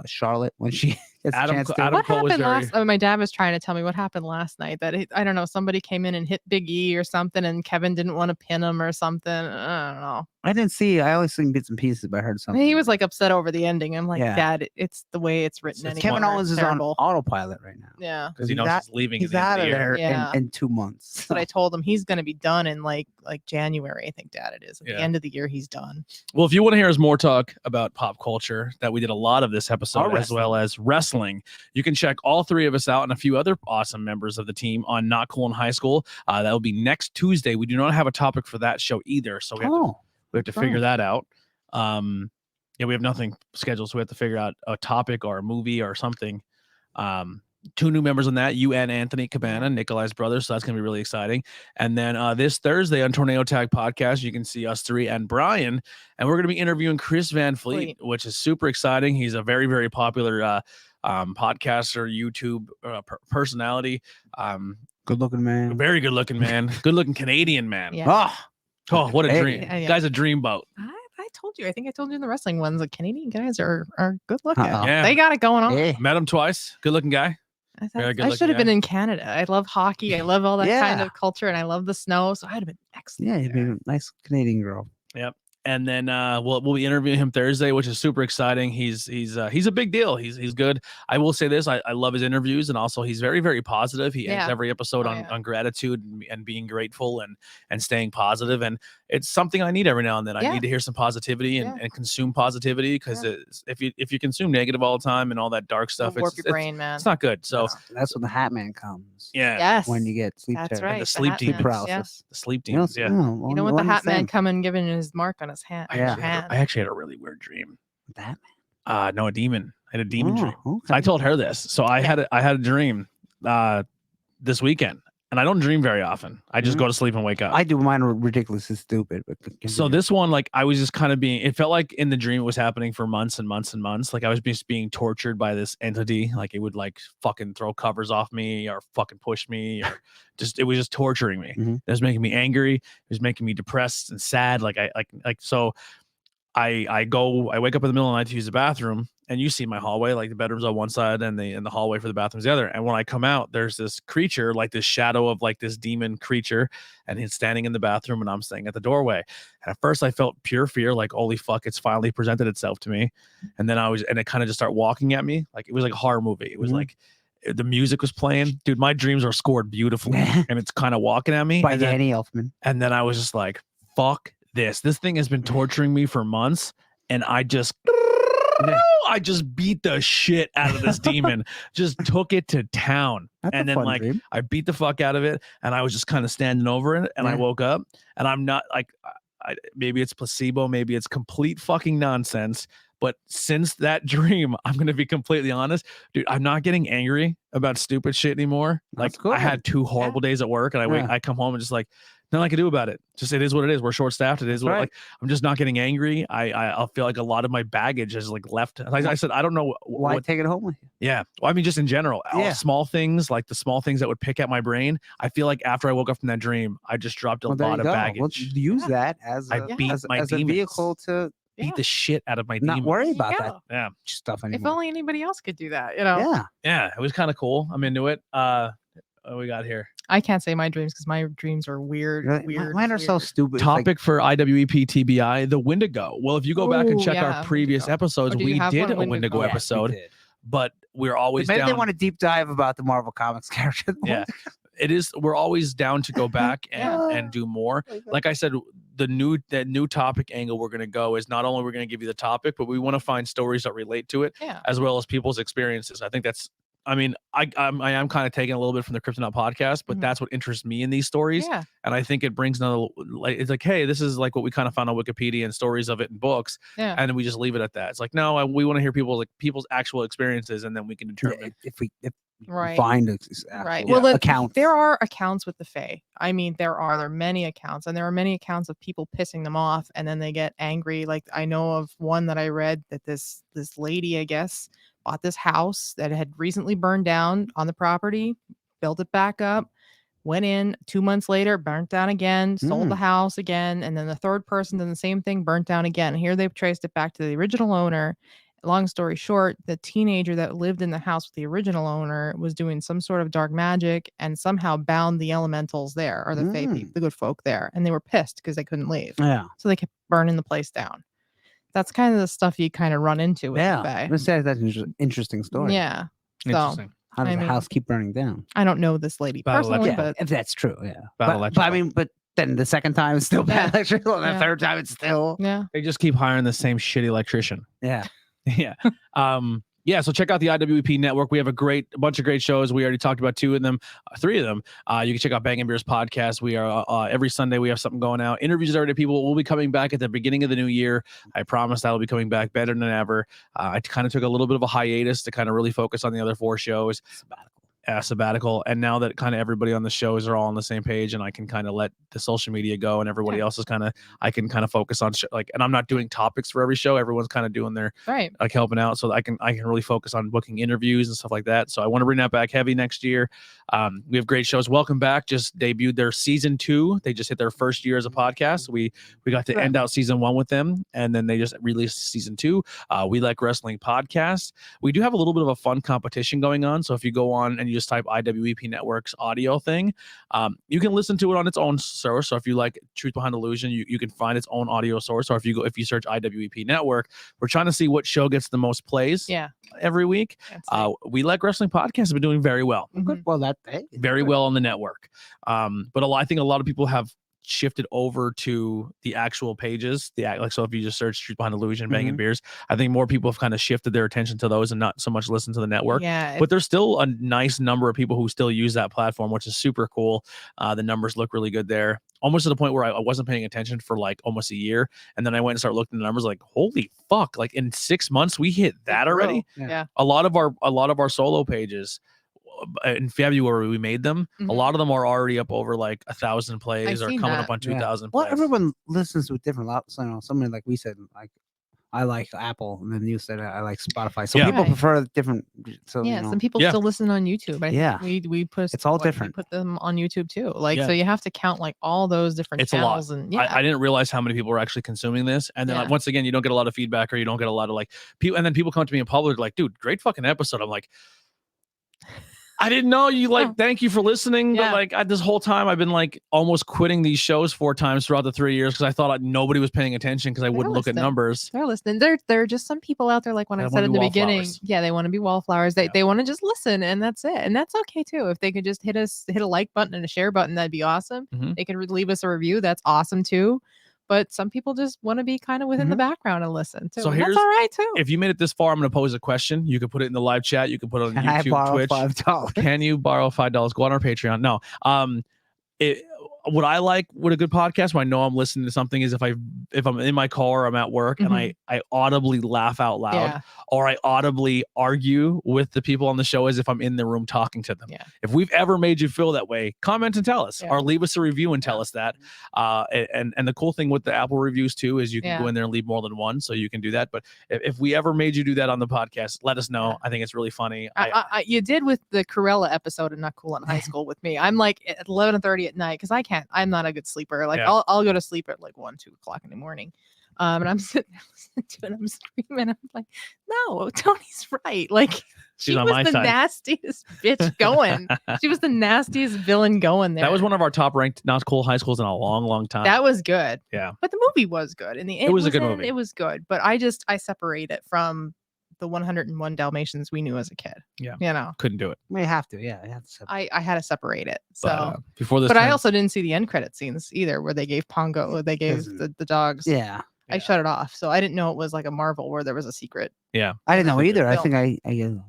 Charlotte when she gets a Adam chance Co- to. Adam What Cole was happened very- last? Oh, my dad was trying to tell me what happened last night. That I don't know. Somebody came in and hit Big E or something, and Kevin didn't want to pin him or something. I don't know. I didn't see. I always seen bits and pieces, but I heard I something. mean, he was like upset over the ending. I'm like, Yeah. Dad, it's the way it's written. It's Anymore. Kevin Owens It's is on terrible. autopilot right now. Yeah. because he He's knows out- he's leaving. He's at the out end of the year. there Yeah. in 2 months. But I told him he's going to be done in like January. I think, Dad, it is. At Yeah. the end of the year, he's done. Well, if you want to hear us more talk about pop culture, that we did a lot of this episode, Or as well as wrestling, you can check all three of us out and a few other awesome members of the team on Not Cool in High School. That will be next Tuesday. We do not have a topic for that show either, so we have to figure that out. Yeah, we have nothing scheduled, so we have to figure out a topic or a movie or something. Two new members on that, you and Anthony Cabana, Nikolai's brother, so that's going to be really exciting. And then this Thursday on Tornado Tag Podcast, you can see us three and Brian, and we're going to be interviewing Chris Van Fleet, which is super exciting. He's a very, very popular podcaster, YouTube personality. Good looking man. Very good looking man, good looking Canadian man. Yeah. Oh, what a Hey. dream. Yeah. Guy's a dreamboat. I told you. I think I told you in the wrestling ones. The Canadian guys are good looking. Uh-oh. Yeah. They got it going on. Hey. Met him twice. Good looking guy. Very good I looking should have been guy. in Canada. I love hockey. I love all that kind Yeah. of culture, and I love the snow. So I'd have been excellent. Yeah, you'd be a nice Canadian girl. And then we'll be interviewing him Thursday, which is super exciting. He's a big deal. He's good. I will say this: I love his interviews, and also he's very, very positive. He ends Yeah. every episode Oh, on, yeah. on gratitude and being grateful and staying positive. And it's something I need every now and then. I Yeah. need to hear some positivity and, Yeah. and consume positivity, because if you consume negative all the time and all that dark stuff, It'll warp it's your brain, man. it's not good. So That's when the Hat Man comes. yeah, Yes. When you get sleep That's terror. right. the sleep Hat demons. Man, paralysis. the sleep You know, demons. Yeah. You don't want the Hat Man coming giving his mark on his hand. I Yeah. actually had a really weird dream. That No, a demon. I had a demon dream. Okay. I told her this. So I had a dream this weekend, and I don't dream very often. I just Mhm. go to sleep and wake up. I do mine are ridiculously stupid, but So continue. this one, like, I was just kind of it felt like in the dream it was happening for months and months and months. Like I was just being tortured by this entity. Like it would like fucking throw covers off me or fucking push me or it was just torturing me. Mhm. It was making me angry. It was making me depressed and sad. So I wake up in the middle of the night to use the bathroom, and you see my hallway, like the bedroom's on one side and the hallway for the bathroom's the other. And when I come out, there's this creature, like this shadow of like this demon creature, and he's standing in the bathroom and I'm standing at the doorway. And at first I felt pure fear, like, holy fuck, it's finally presented itself to me. And then it kind of just started walking at me. Like it was like a horror movie. It was Mhm. like the music was playing. Dude, my dreams are scored beautifully. And it's kind of walking at me. by and then- Danny Elfman. and then I was just like, fuck this. This thing has been torturing me for months. And I just beat the shit out of this demon, just took it to town. That's And a then fun like dream. I beat the fuck out of it. And I was just kind of standing over it. And I Yeah. woke up and I'm not like, maybe it's placebo, maybe it's complete fucking nonsense. But since that dream, I'm going to be completely honest, dude, I'm not getting angry about stupid shit ananymore. Like That's good. I had 2 horrible days at work, and I come home and just like, nothing I can do about it. Just it is what it is. We're short staffed. It is what right. like I'm just not getting angry. I'll feel like a lot of my baggage is like left. Like I said, I don't know Why what. take it home with you? Yeah, well, I mean, just in general, all Yeah. small things, like the small things that would pick at my brain. I feel like after I woke up from that dream, I just dropped a Well, there lot you of go. baggage. Well, use that as I a, beat as, my as a demons. vehicle to Beat the shit out of my not demons. worry There you about go. that Yeah, stuff If anymore. only anybody else could do that, you know. Yeah. yeah, it was kind of cool. I'm into it. What we got here? I can't say my dreams because my dreams are weird. Really? Weird. Mine are so weird. stupid. It's like- Topic for IWEP TBI: the Wendigo. Well, if you go back and Ooh, check yeah, our previous Wendigo. episodes, Oh, did you we have did one, a Wendigo Wendigo? Yeah, we episode, did. but we're always Maybe down. they want a deep dive about the Marvel Comics character. Yeah. It is. We're always down to go back and Yeah. and do more. Like I said, that new topic angle we're going to go is not only we're going to give you the topic, but we want to find stories that relate to it, Yeah. as well as people's experiences. I think that's. I mean, I am kind of taking a little bit from the Kryptonite podcast, but Mhm. that's what interests me in these stories. Yeah. And I think it brings another, like, it's like, hey, this is like what we kind of found on Wikipedia and stories of it in books. Yeah. And then we just leave it at that. It's like, no, we want to hear people's actual experiences, and then we can determine. If we Right. find Right. well, Well, accounts. there are accounts with the Fae. I mean, there are many accounts, and there are many accounts of people pissing them off, and then they get angry. Like I know of one that I read that this lady, I guess, bought this house that had recently burned down on the property, built it back up, went in 2 months later, burnt down again, sold the house again, and then the third person did the same thing, burnt down again. Here they've traced it back to the original owner. Long story short, the teenager that lived in the house with the original owner was doing some sort of dark magic and somehow bound the elementals there, or the fae people, the good folk there, and they were pissed because they couldn't leave. Yeah. So they kept burning the place down. That's kind of the stuff you kind of run into with the fae. That's an interesting story. Yeah. So Interesting. How does I the mean, house keep burning down? I don't know this lady Bad personally, electrical. but If that's true, yeah. Bad But I mean, but then the second time it's still bad electrical, and the Yeah. third time it's still yeah. They just keep hiring the same shitty electrician. yeah. Yeah. Yeah. So check out the IWEP network. We have a bunch of great shows. We already talked about 2 of them, 3 of them. You can check out Bang and Beers podcast. We are every Sunday we have something going out. Interviews with everyday people. We'll be coming back at the beginning of the new year. I promise that'll be coming back better than ever. I kind of took a little bit of a hiatus to kind of really focus on the other 4 shows. Sabbatical, and now that kind of everybody on the shows are all on the same page, and I can kind of let the social media go, and everybody else is I can kind of focus on and I'm not doing topics for every show. Everyone's kind of doing their Right. like helping out, so that I can really focus on booking interviews and stuff like that. So I want to bring that back heavy next year. We have great shows. Welcome Back just debuted their season 2. They just hit their first year as a podcast. We got to end out season 1 with them, and then they just released season 2. We Like Wrestling podcast. We do have a little bit of a fun competition going on. So if you go on and you just type IWEP Network's audio thing, you can listen to it on its own source. So if you like Truth Behind Illusion, you can find its own audio source. Or if you search IWEP Network, we're trying to see what show gets the most plays every week. We Like Wrestling podcast has been doing very well. Good. Well, Very well on the network. But I think a lot of people have shifted over to the actual pages. So if you just search Truth Behind Illusion, Bang and Beers, I think more people have kind of shifted their attention to those and not so much listen to the network. Yeah. But there's still a nice number of people who still use that platform, which is super cool. The numbers look really good there. Almost to the point where I wasn't paying attention for like almost a year. And then I went and started looking at the numbers like, holy fuck, like in 6 months, we hit that already. Yeah. A lot of our solo pages in February we made them. A lot of them are already up over like 1,000 plays or coming up on 2,000 plays. Well, everyone listens with different something like we said, like I like Apple, and then you said I like Spotify. So people prefer different. So some people still listen on YouTube. We put it's all different. We put them on YouTube too. So you have to count like all those different channels. A lot. And I didn't realize how many people are actually consuming this. And then once again, you don't get a lot of feedback, or you don't get a lot of like people. And then people come to me in public like, "Dude, great fucking episode." I'm like, I didn't know you thank you for listening. But like this whole time I've been like almost quitting these shows 4 times throughout the 3 years because I thought nobody was paying attention because I wouldn't look at numbers. They're listening. There are just some people out there, like when I said at the beginning, they want to be wallflowers. They want to just listen, and that's it. And that's okay too. If they could just hit a like button and a share button, that'd be awesome. They could leave us a review. That's awesome too. But some people just want to be kind of within the background and listen too. So that's all right too. If you made it this far, I'm going to pose a question. You can put it in the live chat. You can put it on YouTube, Twitch. $5? Can you borrow $5? Go on our Patreon. No. What I like with a good podcast when I know I'm listening to something is if I'm in my car or I'm at work and I audibly laugh out loud or I audibly argue with the people on the show as if I'm in the room talking to them. If we've ever made you feel that way, comment and tell us or leave us a review and tell us that. And the cool thing with the Apple reviews too is you can go in there and leave more than one, so you can do that. But if we ever made you do that on the podcast, let us know. I think it's really funny. You did with the Corella episode of Not Cool in High School with me. I'm like at 11:30 at night because I'm not a good sleeper. Like I'll go to sleep at like 1-2 o'clock in the morning. And I'm sitting there listening to it. I'm screaming. I'm like, no, Tony's right. Like she was the nastiest bitch going. She was the nastiest villain going there. That was one of our top ranked Not Cool High Schools in a long, long time. That was good. Yeah. But the movie was good. In the end, it was a good movie. It was good. But I separate it from the 101 Dalmatians we knew as a kid. Yeah. Couldn't do it. We have to. Yeah. I had to separate it. So before this, but I also didn't see the end credit scenes either, where they gave Pongo, they gave the dogs. Yeah. I shut it off. So I didn't know it was like a Marvel where there was a secret. Yeah. I didn't know either. I think I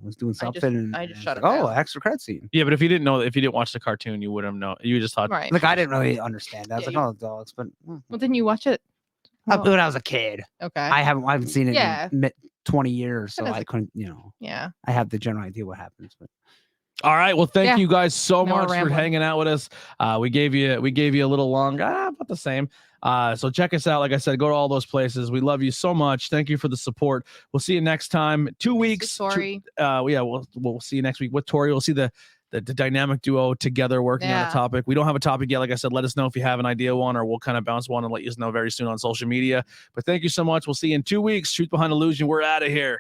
was doing something. I just shut it down. down. Extra credit scene. Yeah, but if you didn't watch the cartoon, you wouldn't know. You just thought, right. Like I didn't really understand that. I was like, oh, dogs. But well, didn't you watch it? When I was a kid. Okay. I haven't seen it in 20 years, so I couldn't, Yeah. I have the general idea what happens, but all right. Well, thank you guys so much for hanging out with us. We gave you a little long, about the same. So check us out. Like I said, go to all those places. We love you so much. Thank you for the support. We'll see you next time. 2 weeks. Tori. We'll see you next week with Tori. We'll see the dynamic duo together working on a topic. We don't have a topic yet. Like I said, let us know if you have an idea one, or we'll kind of bounce one and let you know very soon on social media. But thank you so much. We'll see you in 2 weeks. Truth Behind Illusion. We're out of here.